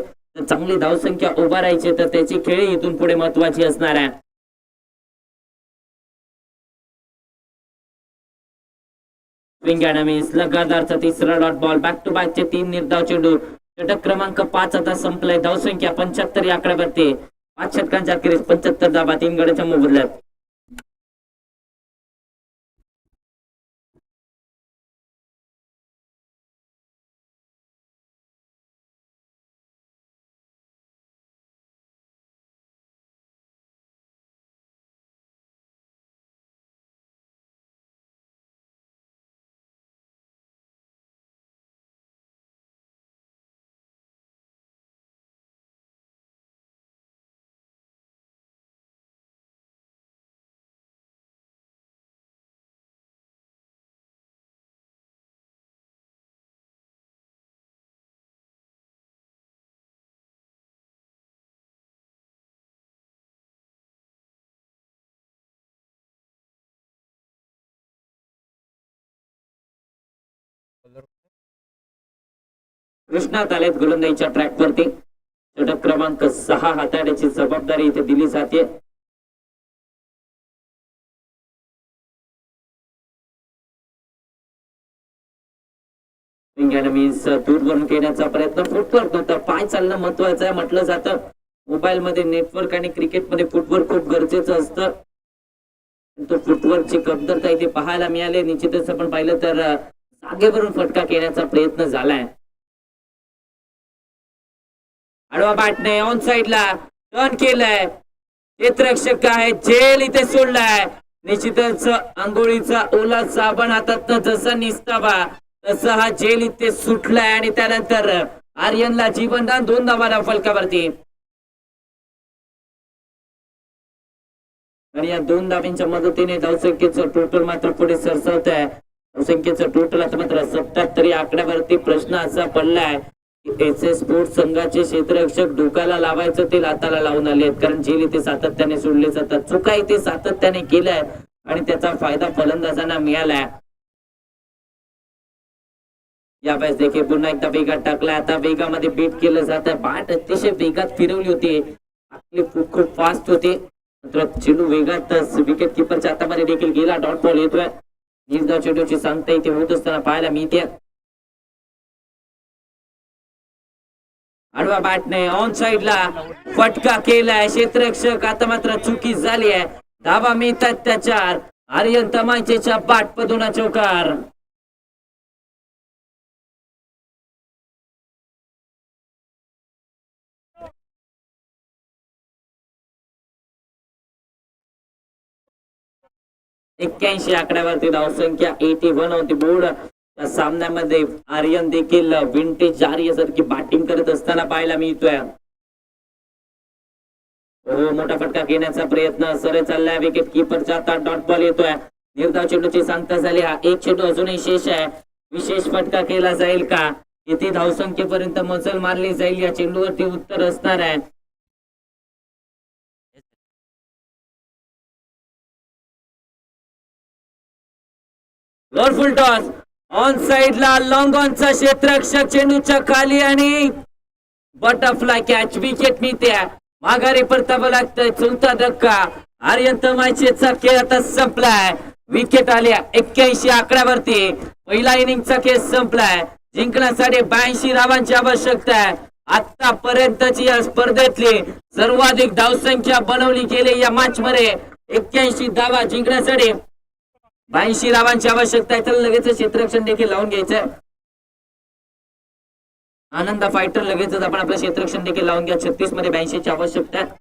चांगली धावसंख्या उभा राहायची तर त्याची खेळी इथून पुढे महत्वाची असणार आहे. स्विंग अँड मिस, लगातारचा 3रा dot ball. Back to back चे 3 निर्धाव चेंडू. षटक क्रमांक 5 आता संपलाय. धावसंख्या 75 या आकड्यावरती. 5 षटकांच्या अखेरीस 75 धावा 3 गड्याच्या मोबदल्यात. कृष्णात आलेत गोलंदाजीच्या ट्रॅक वरती. षटक क्रमांक 6 हाताळण्याची जबाबदारी इथे दिली जाते. दूरवरून खेळण्याचा प्रयत्न. फुटवर्क होता, पाय चालणं महत्वाचं आहे म्हटलं जातं. मोबाईल मध्ये नेटवर्क आणि क्रिकेटमध्ये फुटवर्क खूप गरजेचं असतं. तो फुटवर्कची कमतरता इथे पाहायला मिळाली. निश्चितच आपण पाहिलं तर जागेवरून फटका खेळण्याचा प्रयत्न झालाय. आडवा बॅटने ऑन साइडला टर्न केलाय. क्षेत्ररक्षक आहे जेल इथे सोडलाय. निश्चितच आंघोळीचा ओला साबण हातात जसा निसतावा तसा हा जेल इथे सुटलाय. आणि त्यानंतर आर्यनला जीवनदान 2 धावांच्या फलकावरती. आणि या 2 धावांच्या मदतीने धावसंख्येचं टोटल मात्र पुढे सरसावत आहे. धावसंख्येचं टोटल आता मात्र 77 आकड्यावरती. प्रश्न असा पडलाय एस एस स्पोर्ट्स संघाचे क्षेत्ररक्षक डोक्याला लावायचं ते लाताला लावून आले आहेत, कारण झेल इथे सातत्याने सोडले जातात, चुका इथे सातत्याने केल्या आणि त्याचा फायदा फलंदाजांना मिळालाय. यावेळेस देखील पुन्हा एकदा वेगात टाकला, आता वेगामध्ये बीट केलं जात आहे. बाट अतिशय वेगात फिरवली होती, आपली खूप फास्ट होते, मात्र चेंडू वेगात विकेट किपरच्या हातामध्ये देखील गेला. डॉट बॉल येतोय. निर्धाव चेंडूची सांगता इथे होत असताना पाहायला मिळते. आडवा बॅटने ऑन साइडला फटका केलाय क्षेत्ररक्षक, आता मात्र चुकी झाली आहे. धावा मिळतात त्याच्यावर. आर्यन तमांचेच्या बाट पदुना चौकार. एक्क्याऐंशी आकड्यावरती धावसंख्या 81 होती बोर्ड. या सामन्यामध्ये आर्यन देखील विंटेज आर्य सारखी बॅटिंग करत असताना पाहायला मिळतोय. हो, मोठा फटका घेण्याचा प्रयत्न सरळ चाललाय. विकेट किपरच्या हातात डॉट बॉल येतोय. निर्धाव चेंडूची सांगता झाली. हा एक चेंडू अजूनही शेष आहे. विशेष फटका केला जाईल का? किती धावसंख्येपर्यंत मजल मारली जाईल या चेंडूवरती उत्तर असणार आहे. फुल टॉस ऑन साइडला लॉंग ऑनचा क्षेत्ररक्षक चेंडूच्या खाली आणि बटरफ्लाय कॅच. विकेट मिळते. माघारी परतावं लागतंय. चौथा धक्का. आर्यन तमायचेचा खेळ आता संपलाय. विकेट आल्या 81 आकड्यावरती. पहिला इनिंगचा खेळ संपलाय. जिंकण्यासाठी 82 धावांची आवश्यकता आहे. आतापर्यंतची या स्पर्धेतली सर्वाधिक धावसंख्या बनवली गेली या मॅच मध्ये. 81 धावा जिंकण्यासाठी 82 धावांची आवश्यकता आहे. तर लगेच क्षेत्ररक्षण देखील लावून घ्यायचंय. आनंद फायटर लगेचच आपण आपलं क्षेत्ररक्षण देखील लावून घ्या. 36 मध्ये 82 ची आवश्यकता आहे.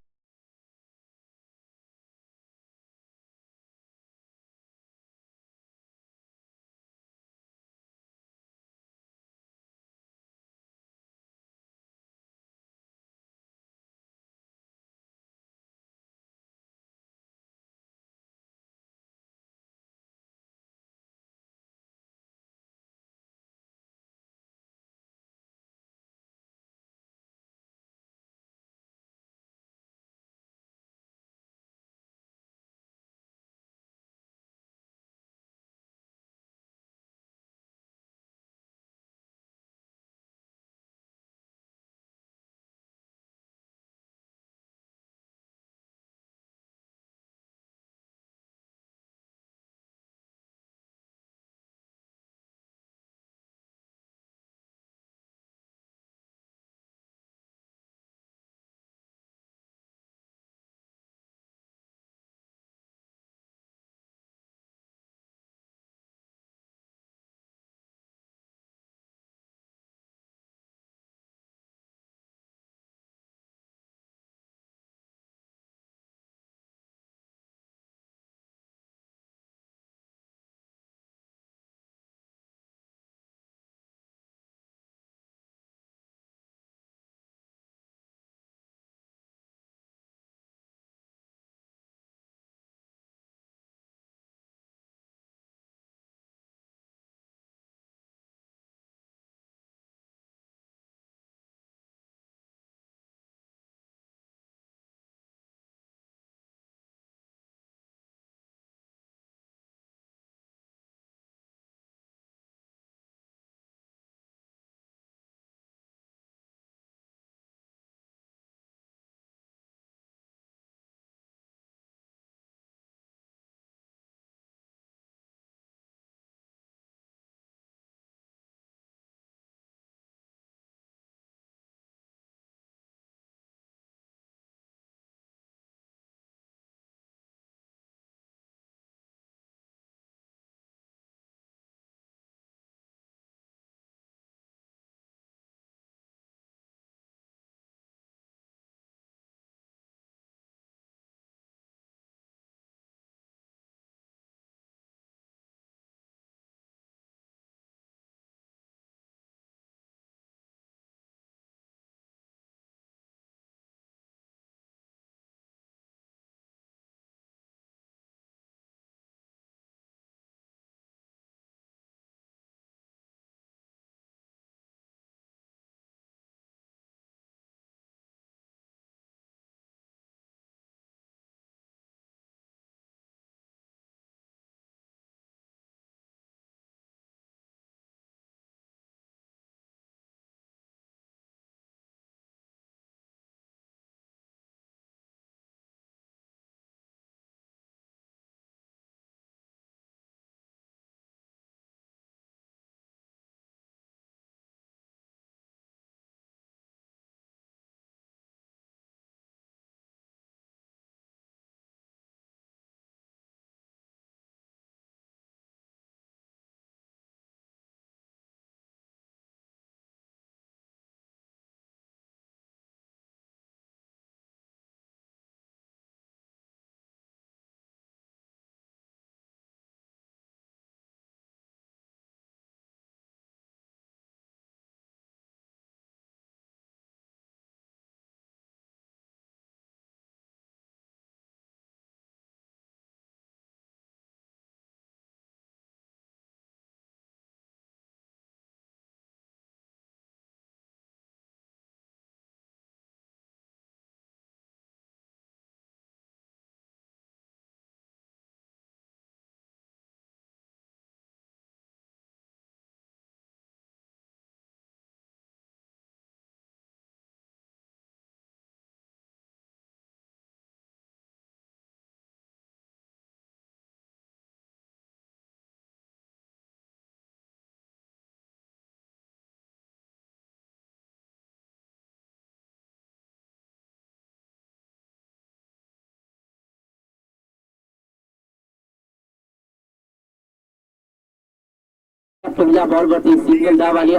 पहिल्या बॉलवरती सिंगल धाव आली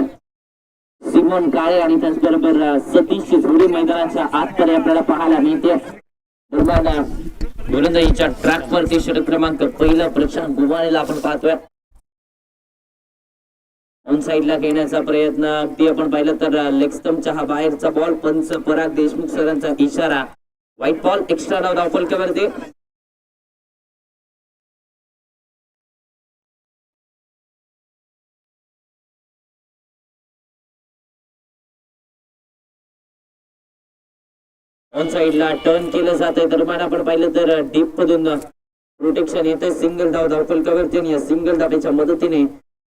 सिमोन काळे आणि त्याचबरोबर सतीश झोडे मैदानाच्या आतमध्ये आपल्याला पाहायला मिळते. दरम्यान गोलंदाजीच्या ट्रॅक वरती षटक क्रमांक पहिला प्रशांत गुवाळेला आपण पाहतोय. ऑन साईडला घेण्याचा प्रयत्न अगदी आपण पाहिलं तर लेग स्टंपच्या हा बाहेरचा बॉल. पंच पराग देशमुख सरांचा इशारा. व्हाईट बॉल एक्स्ट्रा डाव धावफलकावरती. ऑन साईडला टर्न केलं जात आहे. दरम्यान आपण पाहिलं तर डीप मधून प्रोटेक्शन येत आहे. सिंगल धाव धावफलकावरती आणि या सिंगल धावेच्या मदतीने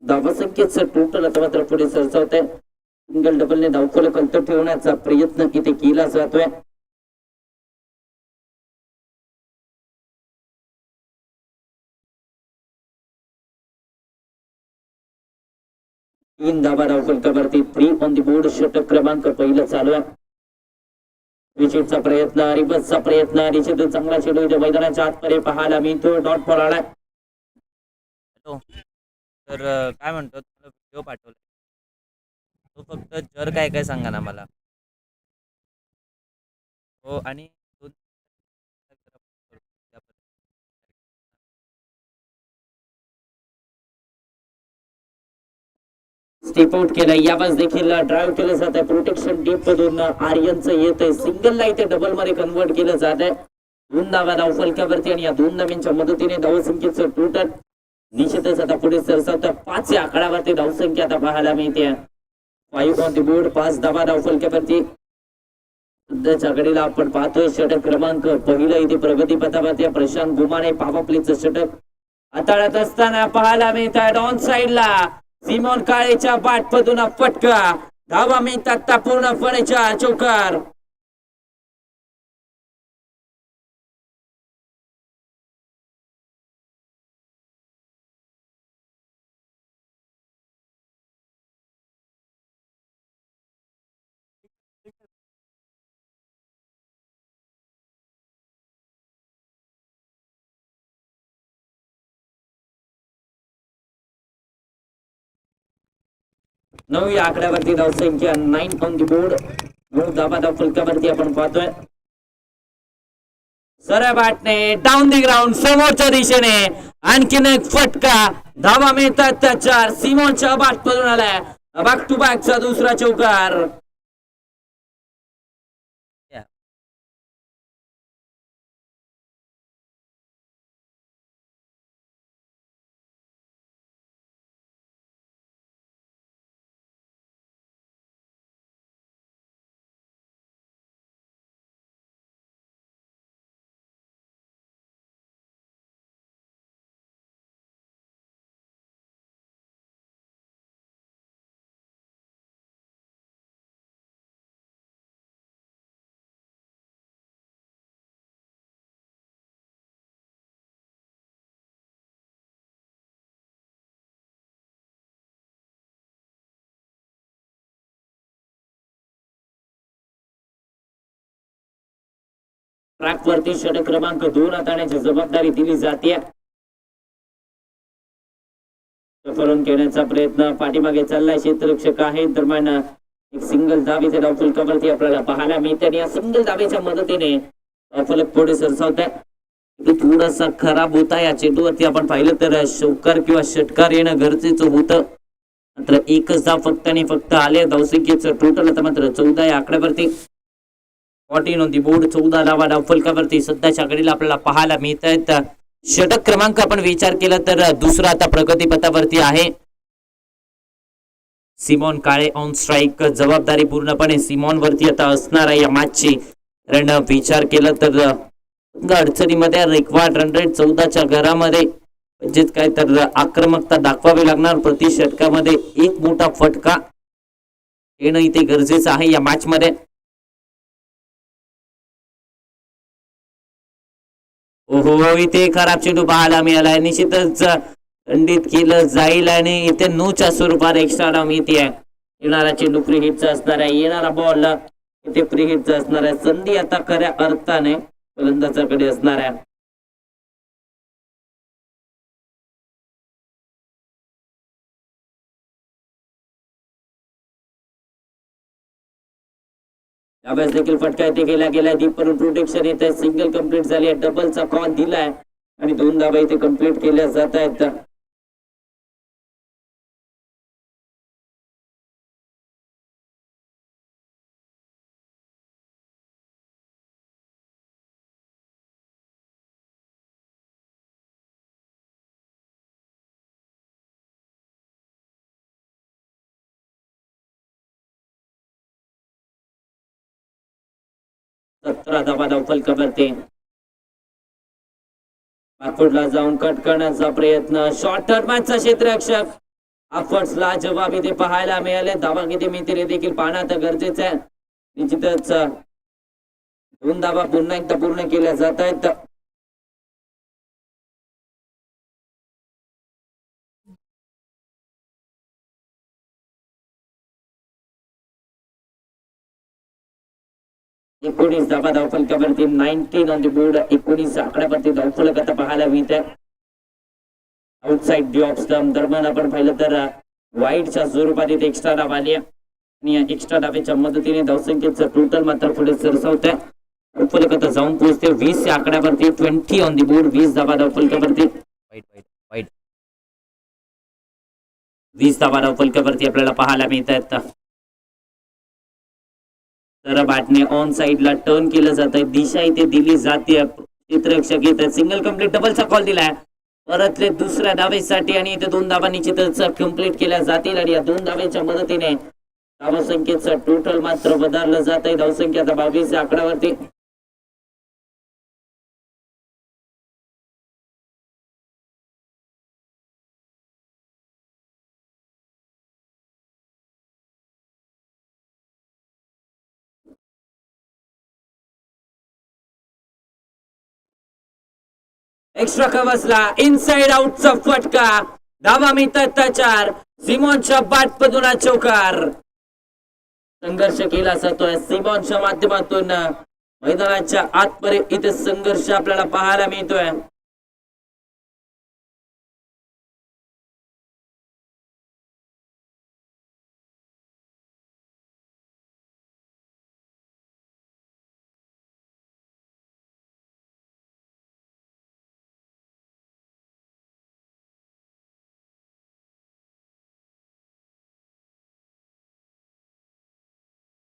धावसंख्येचं टोटल आता मात्र पुढे सरसावत आहे. सिंगल डबलने धावफलक अंतर ठेवण्याचा प्रयत्न इथे केला जातोय. तीन धावा धावफलकावरती. 3 ऑन दी बोर्ड. षटक क्रमांक पहिलं चालू आहे. विकेटचा प्रयत्न रिबसचा प्रयत्न निश्चितच चांगला चेंडू इथे मैदानाच्या आतमध्ये पाहायला मिळतो. डॉट बॉल आलाय. तर काय म्हणतो तुम्हाला व्हिडिओ पाठवला तो फक्त जर काय काय सांगा ना मला. हो आणि स्टेप आउट केलंय. यावेळेस देखील ड्राईव्ह केलं जात आहे. प्रोटेक्शन डीप मधून आर्यनचं येत आहे. सिंगल ला इथे डबल मध्ये कन्वर्ट केलं जात आहे. 2 धावा धावफलकावरती आणि या 2 धाव्यांच्या मदतीने धावसंख्येचं टोटल निश्चितच आता पुढे सरसावतं. 5 या आकड्यावरती धावसंख्या आता पाहायला मिळते. 5 ऑन द बोर्ड. 5 धावा धावफलकावरती. सध्याच्या घडीला आपण पाहतोय षटक क्रमांक पहिलं इथे प्रगतीपथावरती प्रशांत गुमाने पावपलीचं षटक हाताळत असताना पाहायला मिळत आहे. ऑन साईडला सिमोन काळेच्या बॅटमधून फटका. धावा मिळतात पूर्णपणे 4 चौकार. नवव्या आकड्यावरती धावसंख्या 9 ऑन दी बोर्ड. 9 धावा धावफलकावरती आपण पाहतोय. सरळ बॅटने डाऊन दी ग्राउंड समोरच्या दिशेने आणखीन एक फटका. धावा मिळतात त्या 4. सिमोनच्या बॅटमधून आलाय बॅक टू बॅकचा दुसरा चौकार. ट्रॅक वरती षटक क्रमांक 2 हाताळण्याची जबाबदारी दिली जाते. करून घेण्याचा प्रयत्न पाठीमागे चाललाय क्षेत्ररक्षक आहे. दरम्यान एक सिंगल धाव इथे धावफलकावरती आपल्याला पाहायला मिळते आणि या सिंगल धावेच्या मदतीने फलक पुढे सरसावत आहे. थोडासा खराब होता या चेंडूवरती आपण पाहिलं तर चौकार किंवा षटकार येणं गरजेचं होतं. मात्र एकच धाव फक्त आणि फक्त आले. धावसंख्येचं टोटल आता मात्र 14 या आकड्यावरती. 14 ऑन दी बोर्ड. 14 धावा धावफलकावरती सध्याच्या घडीला आपल्याला पाहायला मिळत आहेत. षटक क्रमांक आपण विचार केला तर दुसरा आता प्रगतीपथावरती आहे. सिमोन काळे ऑन स्ट्राईक. जबाबदारी पूर्णपणे सिमोन वरती आता असणार आहे या मॅचची. कारण विचार केला तर अडचणीमध्ये रिक्वायर्ड रन रेट 14च्या घरामध्ये म्हणजेच काय तर आक्रमकता दाखवावी लागणार. प्रति षटकामध्ये एक मोठा फटका येणं इथे गरजेचं आहे या मॅच मध्ये. ओहो इथे खराब चेंडू पाहायला मिळाला. निश्चितच खंडित केलं जाईल आणि इथे 9च्या स्वरूपात एक्स्ट्रा डाव मिळते. येणारा चेंडू फ्री हिटचा असणार आहे. येणारा बॉल इथे फ्री हिटचा असणार आहे. संधी आता खऱ्या अर्थाने फलंदाजाकडे असणार आहे. यावेळेस देखील फटका इथे गेला गेलाय दीपवरून प्रोटेक्शन येत आहे सिंगल कंप्लीट झाली आहे डबलचा कॉल दिलाय आणि 2 धावा इथे कंप्लीट केल्या जात आहेत सतरा धावा फलकावरती बॅकफुटला जाऊन कट करण्याचा प्रयत्न शॉर्टर मॅचचा क्षेत्ररक्षक अफर्ट्सला जवाब इथे पाहायला मिळाले धावा किती मिळतील हे देखील पाहणं आता गरजेचं आहे निश्चितच 2 धावा पुन्हा एकदा पूर्ण केल्या जात आहेत एकोणीस धावा फलकावरती 19 ऑन द बोर्ड 19 आकड्यावरती धावफलक आता पाहायला मिळत आहे आउटसाइड दी ऑफ स्टंप दरम्यान आपण पाहिलं तर वाईटच्या स्वरूपात इथे एक्स्ट्रा धाव आली आणि या एक्स्ट्रा धावेच्या मदतीने धावसंख्येचं टोटल मात्र पुढे सरसावत आहे धावफलक आता जाऊन पोहोचते 20 या आकड्यावरती 20 ऑन दी बोर्ड 20 धावा धावफलकावरती वाईट वाईट वाईट 20 धावा धावफलकावरती आपल्याला पाहायला मिळत आहेत तर बॅटने ऑन साइडला टर्न केलं जात आहे दिशा इथे दिली जाते क्षेत्ररक्षक येत सिंगल कंप्लीट डबलचा कॉल दिलाय परतले दुसऱ्या धावेसाठी आणि इथे 2 धावा निश्चितच कंप्लीट केल्या जातील आणि या 2 धावेच्या मदतीने धावसंख्येचं टोटल मात्र वधारलं जात आहे धावसंख्या आता 22 या आकड्यावरती एक्स्ट्रा कव्हर्सला इनसाइड आउटचा फटका धावा मिळतात त्याच्यावर सिमॉनच्या बॅटमधून चौकार संघर्ष केला जातोय सिमॉनच्या माध्यमातून मैदानाच्या आतपर्यंत इथे संघर्ष आपल्याला पाहायला मिळतोय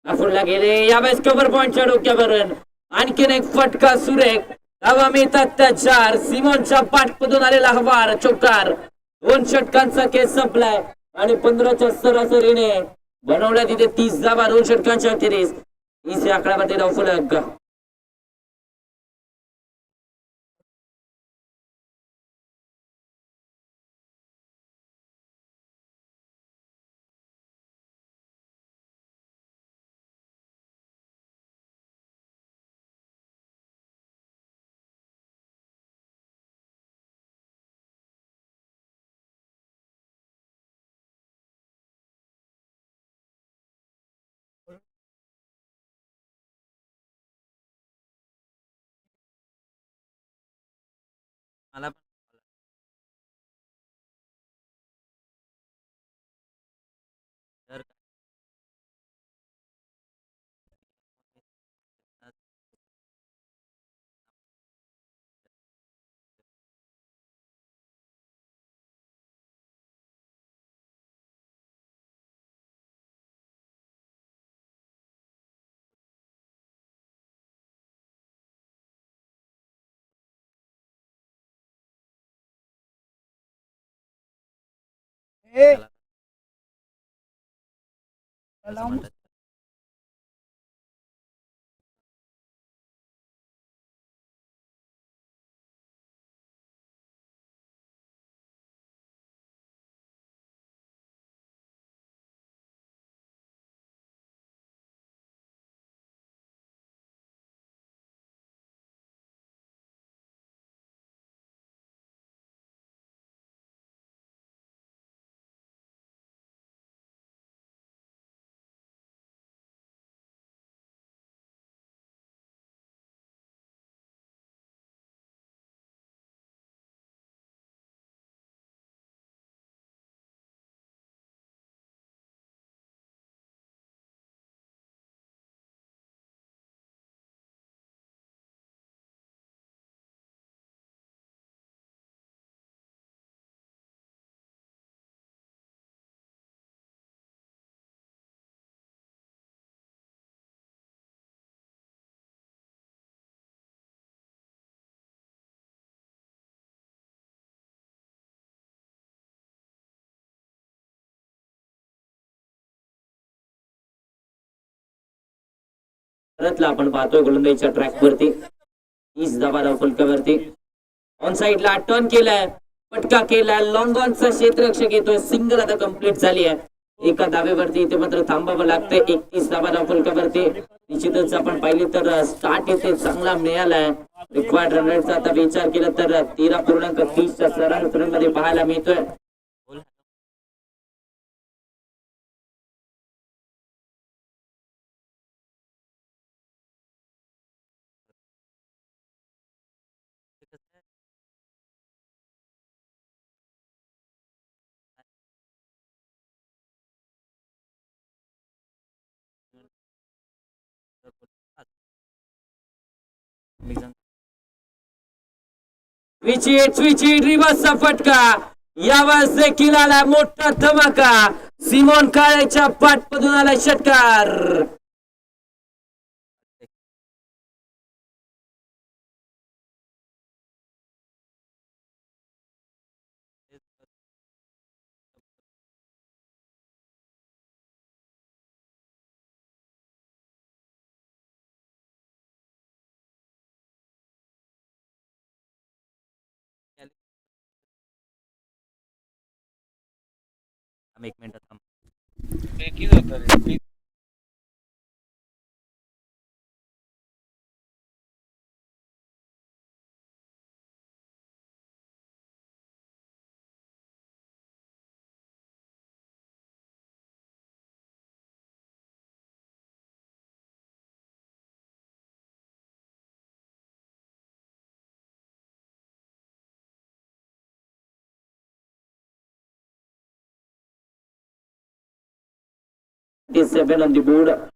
नागपूरला गेले यावेळेस कव्हर पॉइंटच्या डोक्यावरून आणखीन एक फटका सुरेख धावा मिळतात त्या 4 सिमॉनच्या पाठमधून आलेला हवार चौकार 2 षटकांचा केस संपलाय आणि 15च्या सरासरीने बनवल्या तिथे 30 धावा 2 षटकांच्या अखेरीस 30 या आकड्यावरती धावफलक मला पण जर ए असं म्हणतात परतला आपण पाहतोय गोलंदाजीच्या ट्रॅक वरती 30 धावा फलकावरती ऑन साइडला टर्न केलाय फटका केलाय लॉंग ऑनचा क्षेत्ररक्षक येतोय सिंगल आता कंप्लीट झाली आहे एका धावेवरती इथे मात्र थांबावं लागतंय 31 धावा फलकावरती निश्चितच आपण पाहिले तर स्टार्ट येथे चांगला मिळालाय रिक्वायर्ड रन रेटचा आता विचार केला तर 13.30च्या सरासरी मध्ये पाहायला मिळतोय स्विचिट रिव्हर्सचा फटका यावेळेस देखील आला मोठा धमाका सिमोन काळेच्या पाठमधून आला षटकार एक मिनिट थांब Seven on the board.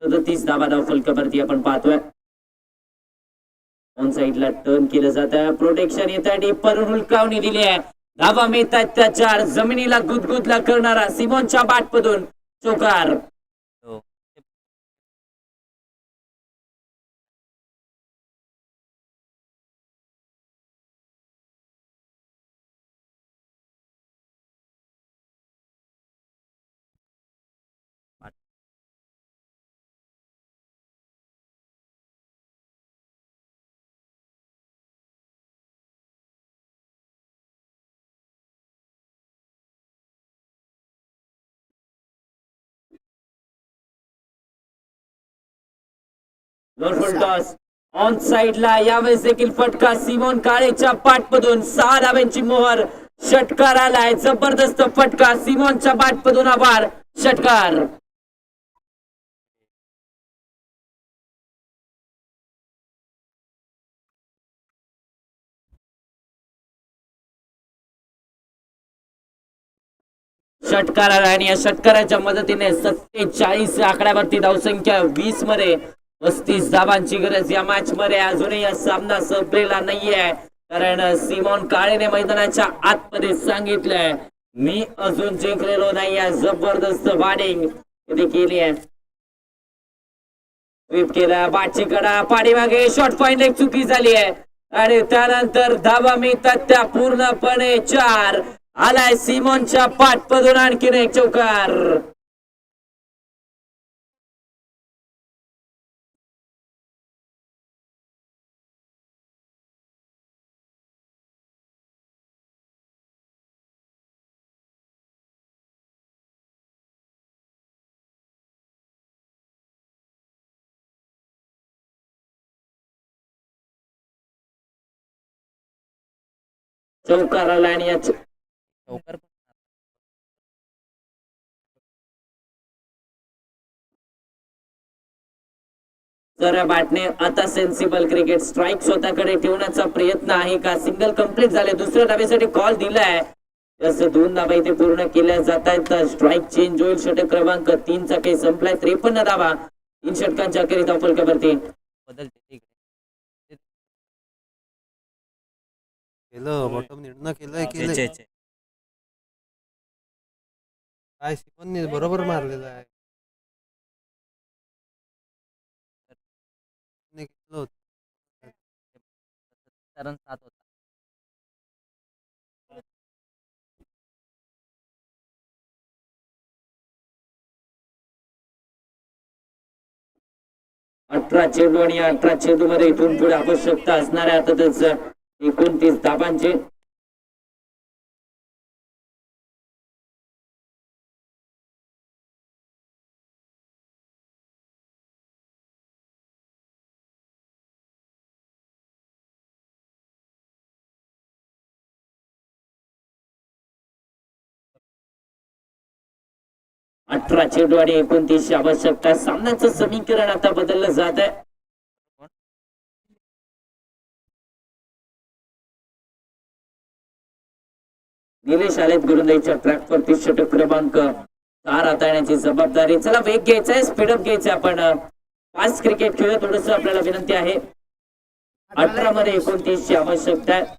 तर 30 धावा फलकावरती आपण पाहतोय ऑन साइडला टर्न केलं जातं प्रोटेक्शन येत आहे डीपर हुलकावणी दिली आहे धावा मिळतात त्या 4 जमिनीला गुदगुदला करणारा सिमोनच्या बॅटमधून चौकार हो टॉस ऑन साइडला यावेळेस देखील फटका सिमोन काळेच्या पाठमधून 6 धाव्यांची मोहर षटकार आलाय जबरदस्त फटका सिमोनच्या पाठमधून आभार षटकार षटकार आला आणि या षटकाराच्या मदतीने 47 आकड्यावरती धावसंख्या 20 मध्ये 35 धावांची गरज या मॅच मध्ये अजूनही हा सामना संपलेला नाहीये कारण सिमोन काळेने मैदानाच्या आतमध्ये सांगितलंय मी अजून जिंकलेलो नाहीये जबरदस्त बॅटिंग केली आहे स्वीप केला बाटची कडा पाठीमागे शॉर्ट पॉइंट एक चुकी झाली आहे आणि त्यानंतर धावा मिळतात त्या पूर्णपणे 4 आलाय सिमोनच्या पाठमधून आणखीन एक चौकार चौकार आला आणि लवकर जरा बॅटने आता सेन्सिबल क्रिकेट स्ट्राईक स्वतःकडे ठेवण्याचा प्रयत्न आहे का? सिंगल कंप्लीट झाले. दुसऱ्या धावेसाठी कॉल दिलाय. जसं 2 धावा इथे पूर्ण केल्या जात आहेत. स्ट्राईक चेंज होईल. षटक क्रमांक 3 चा काही संपलाय. 53 धावा 3 षटकांच्या अखेरीस धावफलकावरती. बदलते तिकडे केलं बॉटम निर्णय केलंय केलंय छे, छे. काय शिकवण बरोबर मारलेलं आहे ने केलं होतं. कारण 7 होता. अठरा चेंडू आणि 18 चेंडू मध्ये इथून पुढे आवश्यकता असणाऱ्या अर्थातच 29 धाबांची. अठरा चेंडू आणि 29 आवश्यकता. सामन्याचं समीकरण आता बदललं जात आहे. निलेश आलेत गोलंदाजीच्या ट्रॅक वरती. षटक क्रमांक 4 हाताळण्याची जबाबदारी. चला वेग घ्यायचा आहे, स्पीडअप घ्यायचं आपण. फास्ट क्रिकेट खेळ थोडस आपल्याला विनंती आहे. 18 मध्ये 29 ची आवश्यकता आहे.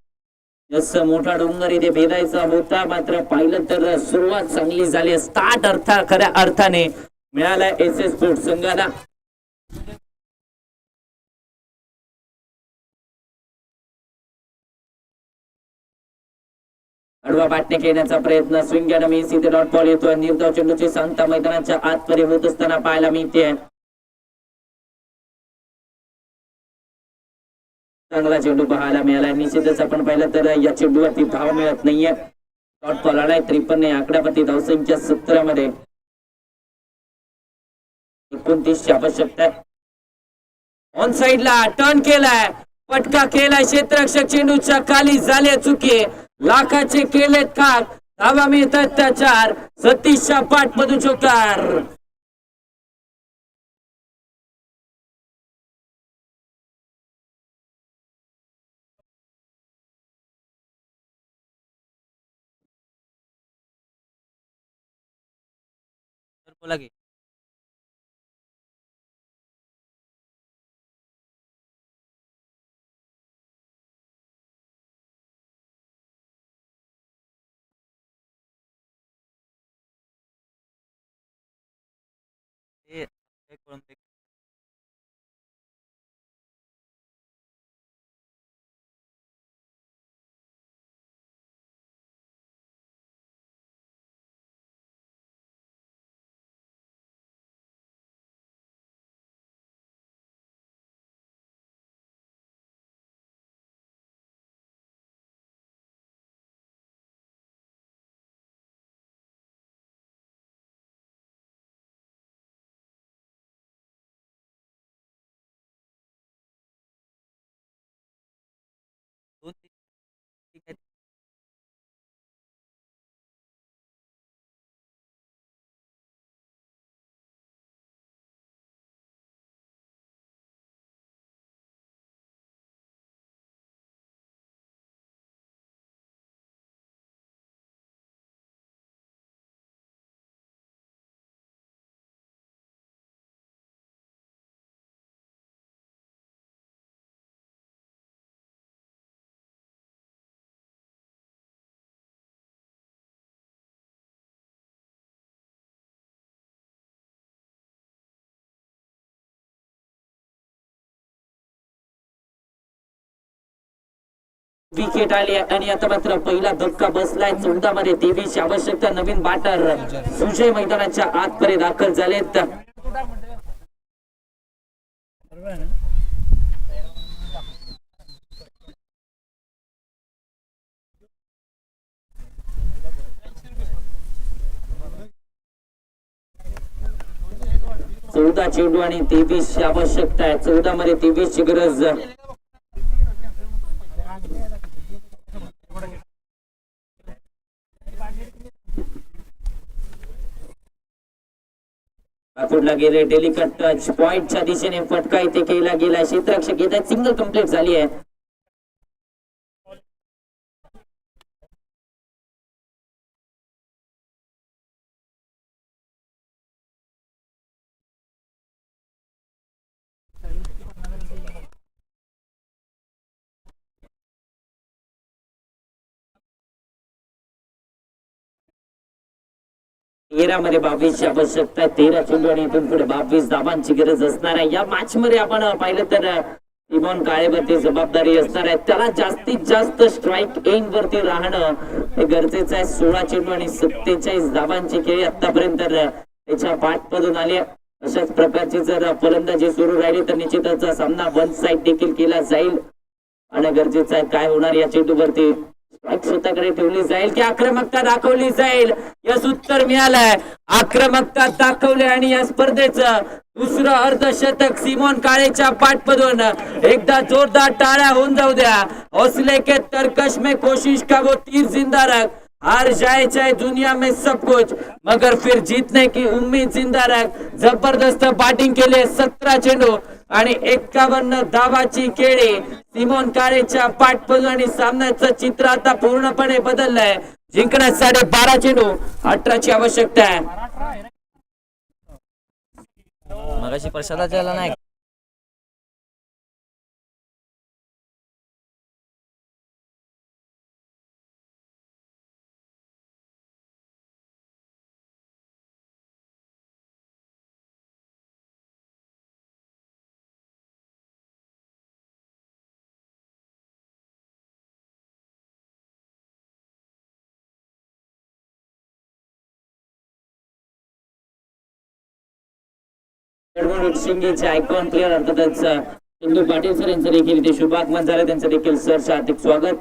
जसं मोठा डोंगर इथे भेदायचा होता, मात्र पाहिलं तर सुरुवात चांगली झाली. स्टार्ट खऱ्या अर्थाने मिळालाय एसएस स्पोर्ट्स संघाला. आडवा बॅटने खेळण्याचा प्रयत्न. स्विंग अँड मिस इथे डॉट बॉल येतोय. निर्धाव चेंडूची सांगता मैदानाच्या आतमध्ये होत असताना पाहायला मिळते. चांगला चेंडू पाहायला मिळाला. निश्चितच आपण पाहिलं तर या चेंडूवरती धाव मिळत नाहीये. डॉट बॉल आलाय. 53 आकड्यावरती धावसंख्या 17 मध्ये 29 ची आवश्यकता आहे. ऑन साइडला टर्न केलाय, पटका केलाय. क्षेत्ररक्षक चेंडूच्या खाली झाले चुकी. लाखाचे केलेत खाक. धावा मिळतात त्या 4. सतीशच्या पाठ मधून चौकार. तर बोला की ते एक करून ते दोन तीन ठीक आहे. विकेट आली आणि आता मात्र पहिला धक्का बसलाय. 14 मध्ये 23 ची आवश्यकता. नवीन बॅटर सुजय मैदानाच्या आतपर्यंत दाखल झालेत. चौदा चेंडू आणि 23 ची आवश्यकता आहे. 14 मध्ये 23 ची गरज. जोडला गेले. डेलिकट टच पॉइंटच्या दिशेने फटका इथे केला गेला. क्षेत्ररक्षक येतात. सिंगल कंप्लीट झाली आहे. मध्ये 22ची आवश्यकता. 13 चेंडू आणि इथून पुढे 22 धावांची गरज असणार आहे. या मॅच मध्ये आपण पाहिलं तर सिमॉन काळेवरती जबाबदारी असणार आहे. त्याला जास्तीत जास्त स्ट्राईक एंड वरती राहणं हे गरजेचं आहे. 16 चेंडू आणि 47 धावांची खेळी आतापर्यंत त्याच्या पाठमधून आली आहे. अशाच प्रकारची जर फलंदाजी सुरू राहिली तर निश्चितच सामना वन साइड देखील केला जाईल आणि गरजेचं आहे काय होणार या चेंडूवरती. स्वतःकडे ठेवली जाईल की आक्रमकता दाखवली जाईल. यास उत्तर मिळालंय. आक्रमकता दाखवली आणि या स्पर्धेचं दुसरं अर्धशतक सिमॉन काळेच्या पाठमधून. एकदा जोरदार टाळ्या होऊन जाऊ द्या. हौसले के तरकश में कोशिश का वो तीर जिंदा रख. हार जाए चाहे दुनिया में सब कुछ मगर फिर जीतने की उम्मीद जिंदा रख. जबरदस्त बॅटिंग केले. 17 चेंडू आणि 51 धावाची खेळी सिमॉन काळेच्या पाठमधून आणि सामन्याचं चित्र आता पूर्णपणे बदललंय. जिंकण्यासाठी 12 चेंडू 18ची आवश्यकता आहे. मगाशी प्रसादाच्या याला नाही शिंगेचे आयकॉन प्लेअर अर्थातच चंदू पाटील सर यांचं देखील इथे शुभागमन झालं. त्यांचं देखील सर हार्दिक स्वागत.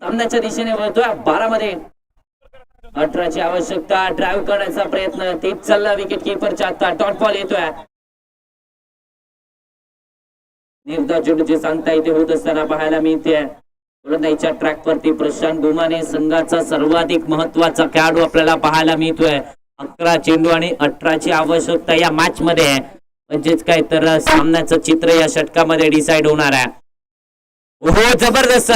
सामन्याच्या दिशेने वळतोय 12 मध्ये 18ची आवश्यकता. ड्राईव्ह करण्याचा प्रयत्न तेच चालला. विकेट किपरच्या आता डॉट बॉल येतोय. निर्धाव चेंडूची सांगता इथे होत असताना पाहायला मिळते. गोलंदाजीच्या ट्रॅक वरती प्रशांत गुमाने संघाचा सर्वाधिक महत्वाचा खेळाडू आपल्याला पाहायला मिळतोय. 11 चेंडू आणि 18ची आवश्यकता या मॅच मध्ये. म्हणजेच काय तर सामन्याचं चित्र या षटकामध्ये डिसाइड होणार आहे. हो जबरदस्त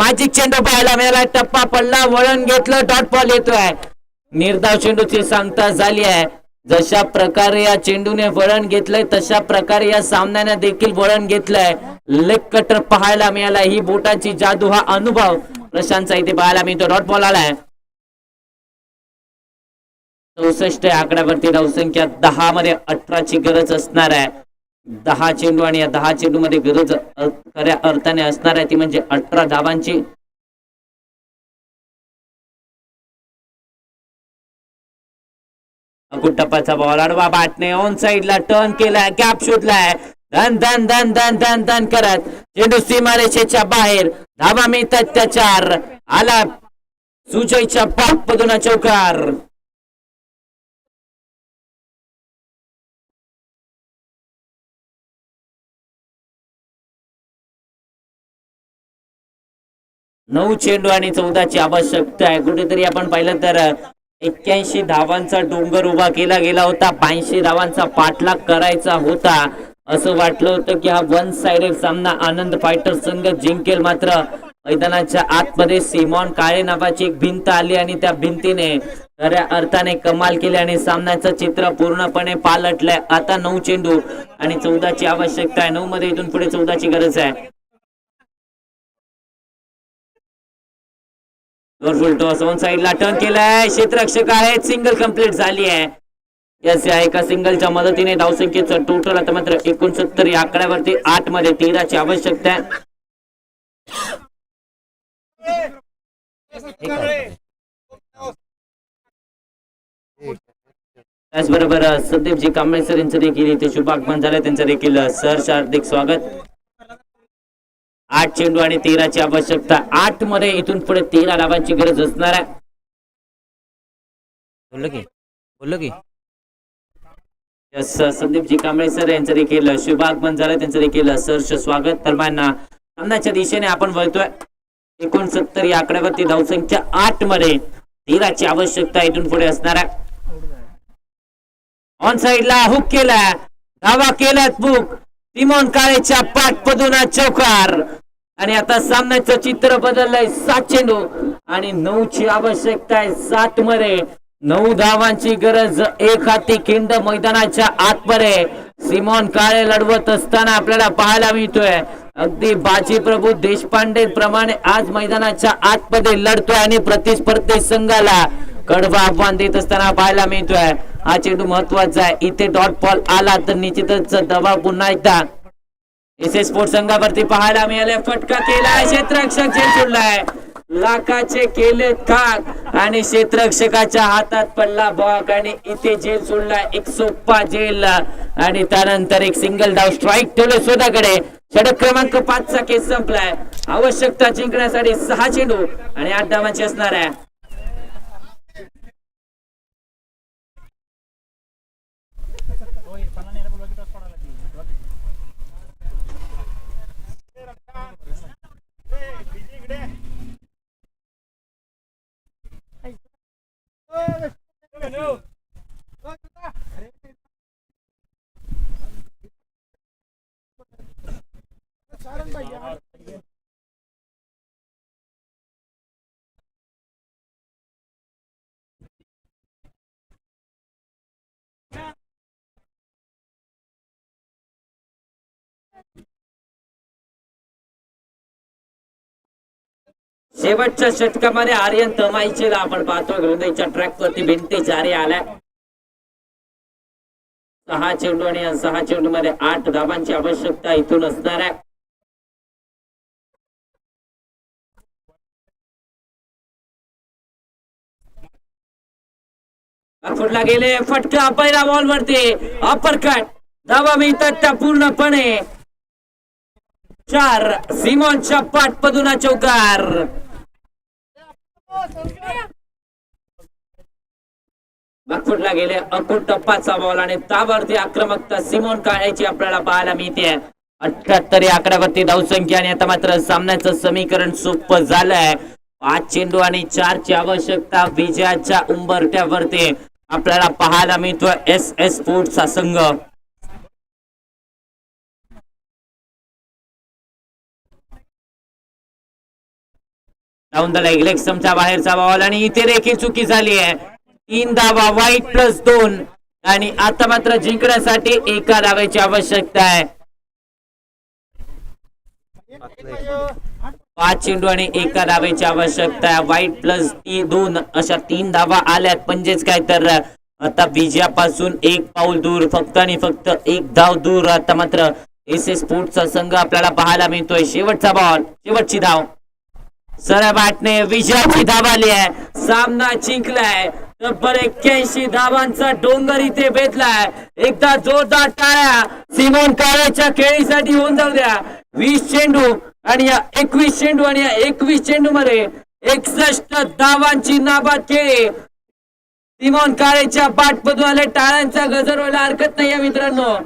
मॅजिक चेंडू पाहायला मिळाला. टप्पा पडला. वळण घेतलं. डॉट बॉल येतोय. निर्धाव चेंडूची सांगता झाली आहे. जशा प्रकारे या चेंडूने वळण घेतलंय तशा प्रकारे या सामन्याने देखील वळण घेतलंय. लेग कटर पाहायला मिळाला. ही बोटाची जादू हा अनुभव प्रशांतचा इथे पाहायला मिळतो. डॉट बॉल आलाय. 64 आकड्यावरती धावसंख्या. 10 मध्ये 18ची गरज असणार आहे. 10 चेंडू आणि या 10 चेंडू मध्ये गरज खऱ्या अर्थाने असणार आहे ती म्हणजे 18 धावांची. टप्पाचा बॉल आडवा बॅटने ऑन साइडला टर्न केलाय. गॅप शोधलाय. धन धन धन धन धन धन करत चेंडू सीमारेषेच्या बाहेर. धावा मिळतात त्या 4. आला सुजयच्या पाठमधून चौकार. नऊ चेंडू आणि 14ची आवश्यकता आहे. कुठेतरी आपण पाहिलं तर 81 धावांचा डोंगर उभा केला गेला होता. 82 धावांचा पाठलाग करायचा होता. असं वाटलं होतं की हा वन साइडेड सामना आनंद फायटर संघ जिंकेल. मात्र मैदानाच्या आतमध्ये सिमॉन काळे नावाची एक भिंत आली आणि त्या भिंतीने खऱ्या अर्थाने कमाल केली आणि सामन्याचं चित्र पूर्णपणे पालटलंय. आता 9 चेंडू आणि 14ची आवश्यकता आहे. 9 मध्ये इथून पुढे 14ची गरज आहे. टॉस ऑन साइडला टर्न केलाय. क्षेत्ररक्षक आहेत. सिंगल कंप्लीट झाली आहे. या एका सिंगलच्या मदतीने धावसंख्येचं टोटल आता मात्र 69 या आकड्यावरती. 8 मध्ये 13ची आवश्यकता आहे. त्याचबरोबर संदीपजी कांबळे सर यांचं देखील इथे शुभागमन झालं. त्यांचं देखील सर हार्दिक स्वागत. 8 चेंडू आणि 13ची आवश्यकता. 8 मध्ये इथून पुढे 13 धावांची गरज असणार आहे. बोललो की संदीपजी कांबळे सर यांचं देखील शुभागमन झालं. त्यांचं देखील सहर्ष स्वागत. दरम्यान सामन्याच्या दिशेने आपण वळतोय. 69 या आकड्यावरती धावसंख्या. 8 मध्ये 13ची आवश्यकता इथून पुढे असणार आहे. ऑन साइडला हुक केला, धावा केल्यात बुक. सिमोन काळेच्या पाठमधून चौकार. आणि आता सामन्याचं चित्र बदललंय. 7 चेंडू आणि 9 ची आवश्यकता आहे 7 मध्ये. 9 धावांची गरज. एक हाती खिंड मैदानाच्या आतमध्ये सिमोन काळे लढवत असताना आपल्याला पाहायला मिळतोय. अगदी बाजी प्रभू देशपांडे प्रमाणे आज मैदानाच्या आतमध्ये लढतोय आणि प्रतिस्पर्धी संघाला कडवं आव्हान देत असताना पाहायला मिळतोय. हा चेंडू महत्वाचा आहे. इथे डॉट बॉल आला तर निश्चितच दबाव पुन्हा एकदा एस एस स्पोर्ट्स संघावरती पाहायला मिळाले. फटका केलाय, क्षेत्ररक्षक झेल सोडलाय. लाखाचे केले खाक आणि क्षेत्ररक्षकाच्या हातात पडला बॉक आणि इथे झेल सोडलाय. एक सोपा झेल आणि त्यानंतर एक सिंगल डाव स्ट्राईक ठेवले स्वतःकडे. षटक क्रमांक 5 चा केस संपलाय. आवश्यकता जिंकण्यासाठी 6 चेंडू आणि 8 धावांची असणार आहे. शेवटच्या षटकामध्ये आर्यन तमाईचेला आपण पाहतो. गोंधळीच्या ट्रॅक वरती भिंती जारी आल्या. 6 चेंडू आणि 6 चेंडू मध्ये 8 धावांची आवश्यकता इथून असणार आहे. फुटला गेले. फटका पहिला बॉल वरती अपरकट. धावा मिळतात त्या पूर्णपणे 4. सिमोनच्या पाठमधून चौकार. फुटला गेले. अकुट टप्पाचा बॉल आणि त्यावरती आक्रमकता सिमोन काळ्याची आपल्याला पाहायला मिळते. 78 या आकड्यावरती धावसंख्या आणि आता मात्र सामन्याचं समीकरण सोपं झालंय. 5 चेंडू आणि 4 ची आवश्यकता विजयाच्या उंबरठ्यावरती आपल्याला पाहायला मिळतोय एस एस स्पोर्ट्सचा संघ. डाऊन द लेग, लेग स्टंपच्या बाहेरचा बॉल आणि इथे देखील चुकी झाली आहे. 3 धावा, वाईट +2 आणि आता मात्र जिंकण्यासाठी 1 धावेची आवश्यकता आहे. 5 चेंडू आणि 1 धावेची आवश्यकता आहे. वाईट +2 अशा 3 धावा आल्यात. म्हणजेच काय तर आता विजयापासून 1 पाऊल दूर, फक्त आणि फक्त 1 धाव दूर आता मात्र एस एस स्पोर्ट्सचा संघ आपल्याला पाहायला मिळतोय. शेवटचा बॉल, शेवटची धाव. सरळ बॅटने विजयाची धाव आली आहे. सामना जिंकलाय. तब्बल 81 धावांचा डोंगर इथे बेतलाय. एकदा जोरदार टाळ्या सिमोन काळेच्या खेळीसाठी होऊन जाऊ द्या. 20 चेंडू आणि या 21 चेंडू आणि या 21 चेंडू मध्ये 61 धावांची नाबाद खेळी. सिमोन काळेच्या पाठमधून आले. टाळ्यांचा गजर व्हायला हरकत नाही मित्रांनो.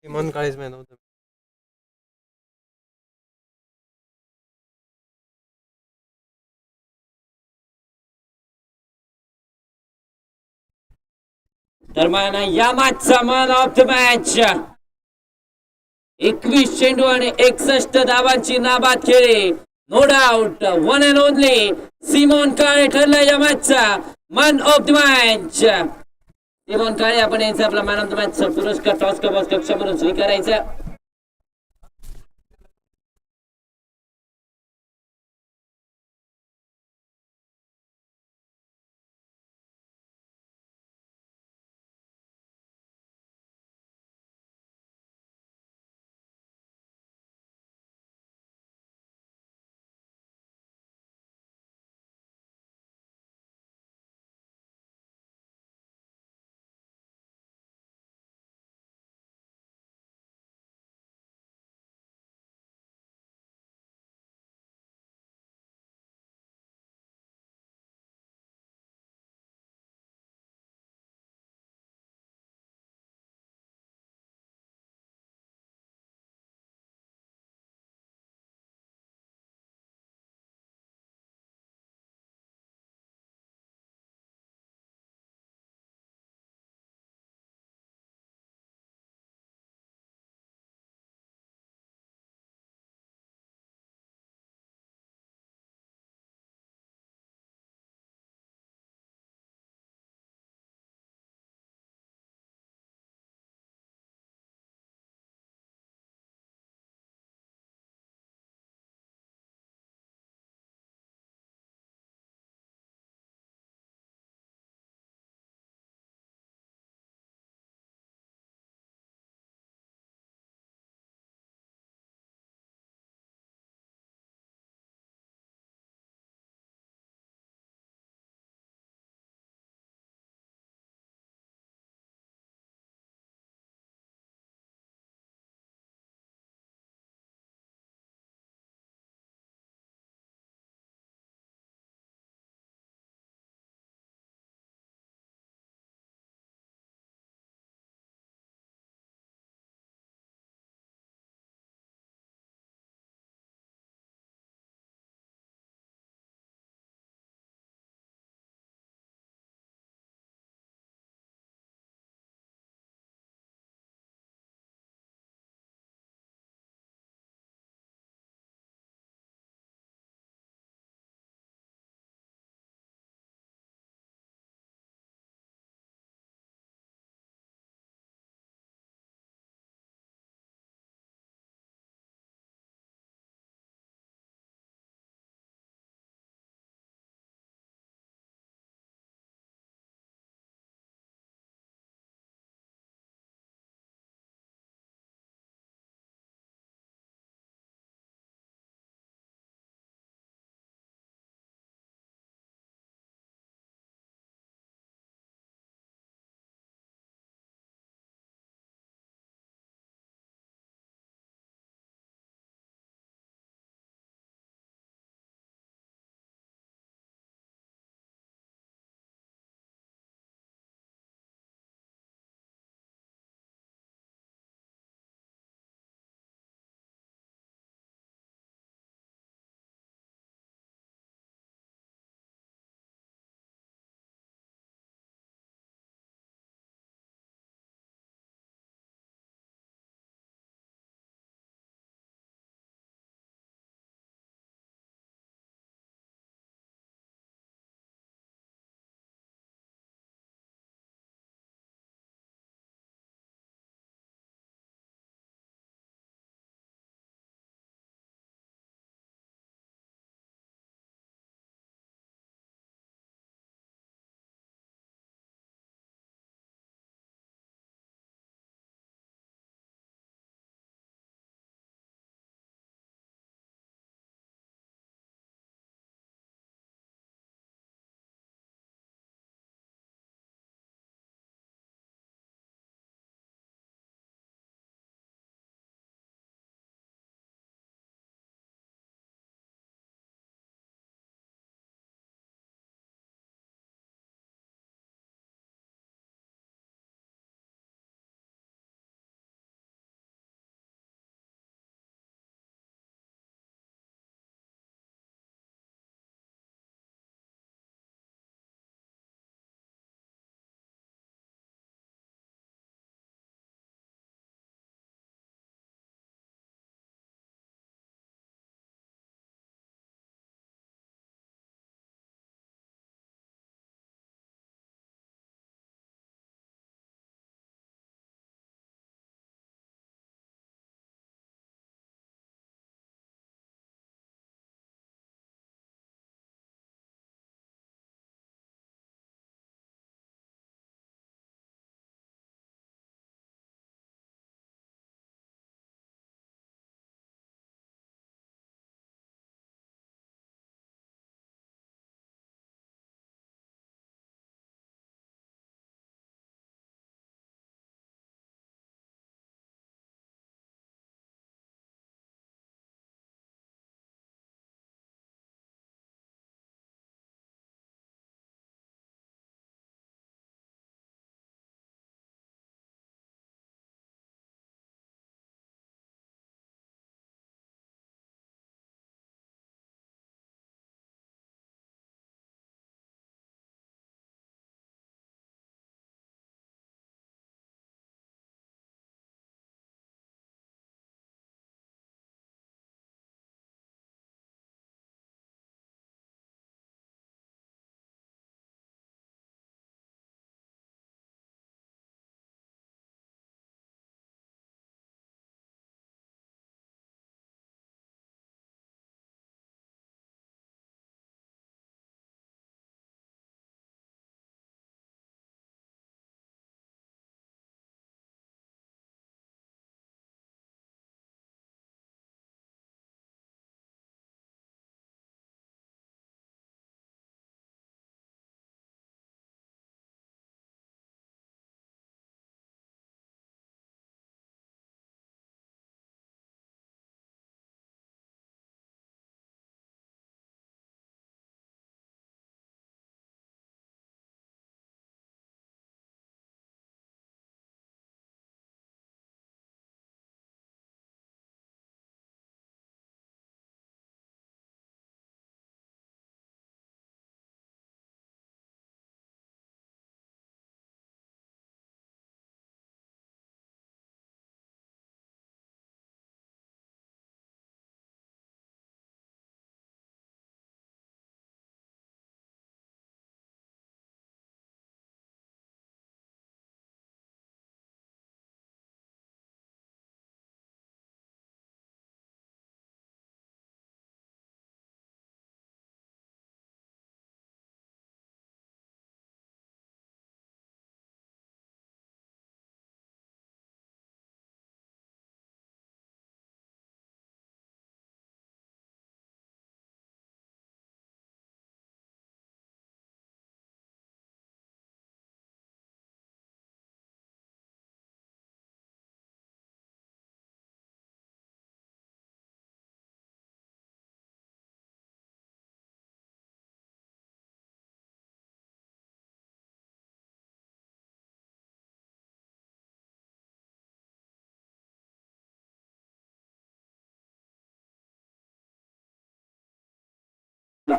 सिमोन काळेच मॅन ऑफ द दरम्यान या मॅचचा मॅन ऑफ द मॅच 21 चेंडू आणि 61 धावांची नाबाद खेळी. No doubt one and only Simon Kale ठरला या मॅचचा man of the match. Simon Kale आपण यांचा आपला मॅन ऑफ द मॅच पुरस्कार टॉस कबॉस कक्षामधून स्वीकारायचा.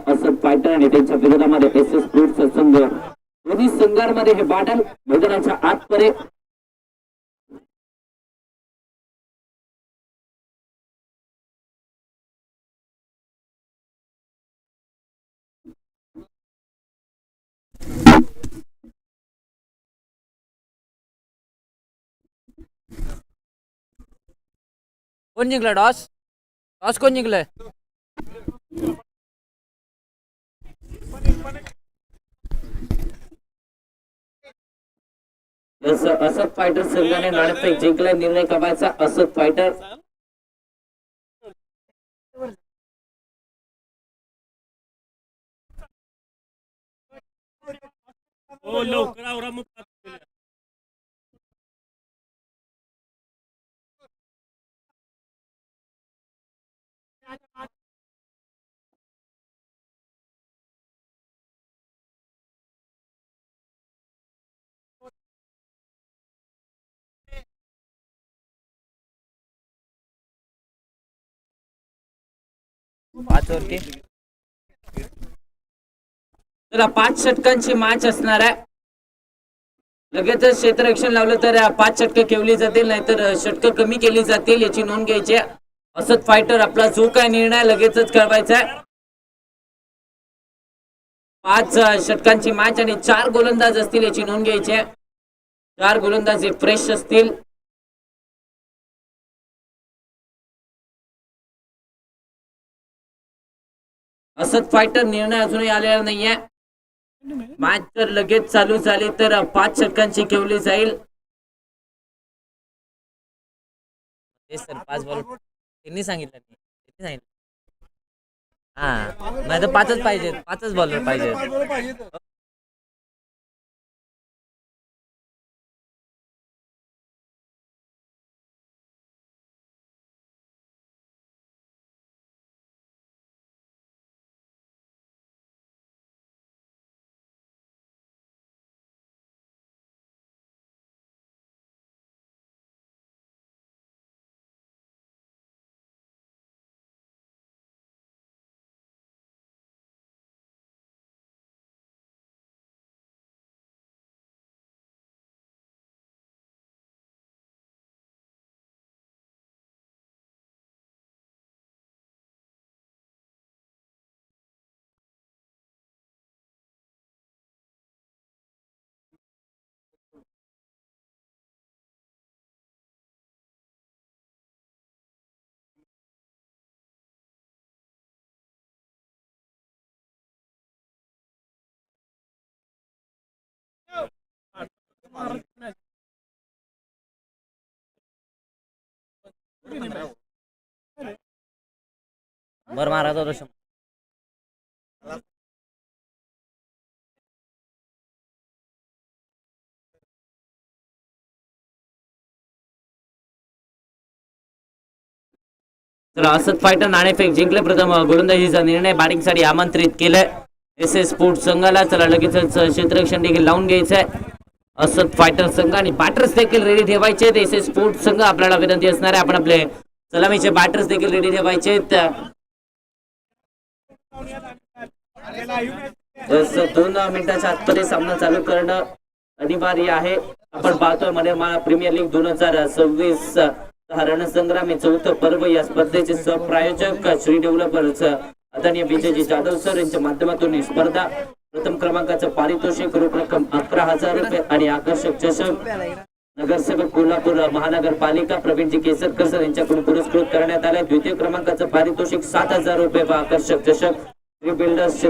असद फायटर आणि त्यांच्या विरोधामध्ये एस एस फ्रूट्स संघ. दोन्ही संघांमध्ये हे बॅटल मैदानाच्या आतपर्यंत. कोण जिंकलं टॉस? टॉस कोण जिंकलंय? असद फायटर संघाने नाणेफेक जिंकला. निर्णय कमायचा असद फायटर. हो लवकर आवरा मग. पाच वरती तर 5 षटकांची मॅच असणार आहे. लगेचच क्षेत्ररक्षण लावलं तर 5 षटकं केवली जातील, नाहीतर षटकं कमी केली जातील याची नोंद घ्यायची आहे. असद फायटर आपला जो काय निर्णय लगेचच कळवायचा आहे. 5 षटकांची मॅच आणि 4 गोलंदाज असतील याची नोंद घ्यायची आहे. 4 गोलंदाज हे फ्रेश असतील. असद फायटर निर्णय अजूनही आलेला नाहीये. मॅच जर लगेच चालू झाली तर 5 षटकांची केवली जाईल. तेच सर 5 बॉल त्यांनी सांगितलं. हा नाही तर 5च पाहिजेत. 5च बॉलर पाहिजेत. बर मारायचा होता 100. तर असद फायटर नाणेफेक जिंकले. प्रथम गोलंदाजीचा निर्णय बॅटिंगसाठी आमंत्रित केलंय एस एस स्पोर्ट्स संघाला. चला लगेचच क्षेत्ररक्षण देखील लावून घ्यायचंय असद फायटर संघ आणि बॅटर्स देखील रेडी ठेवायचे. एस एस स्पोर्ट्स संघ आपल्याला विनंती असणार आहे आपण आपले सलामीचे बॅटर्स देखील रेडी ठेवायचे. 2 मिनिटाच्या आतमध्ये सामना चालू करणं अनिवार्य आहे. आपण पाहतोय मलेरमाळा प्रीमियर लीग 2026 रणसंग्राम हे 4थं पर्व. या स्पर्धेचे सहप्रायोजक श्री डेव्हलपर्स आदरणीय विजयजी जाधव सर यांच्या माध्यमातून ही स्पर्धा. प्रथम क्रमांकाचं पारितोषिक रोख रक्कम 11,000 रुपये आणि आकर्षक चषक नगरसेवक कोल्हापूर महानगरपालिका प्रवीणजी केसरकर सर यांच्याकडून पुरस्कृत करण्यात आले. द्वितीय क्रमांकाचं पारितोषिक 7,000 रुपये व आकर्षक चषक बिल्डर्स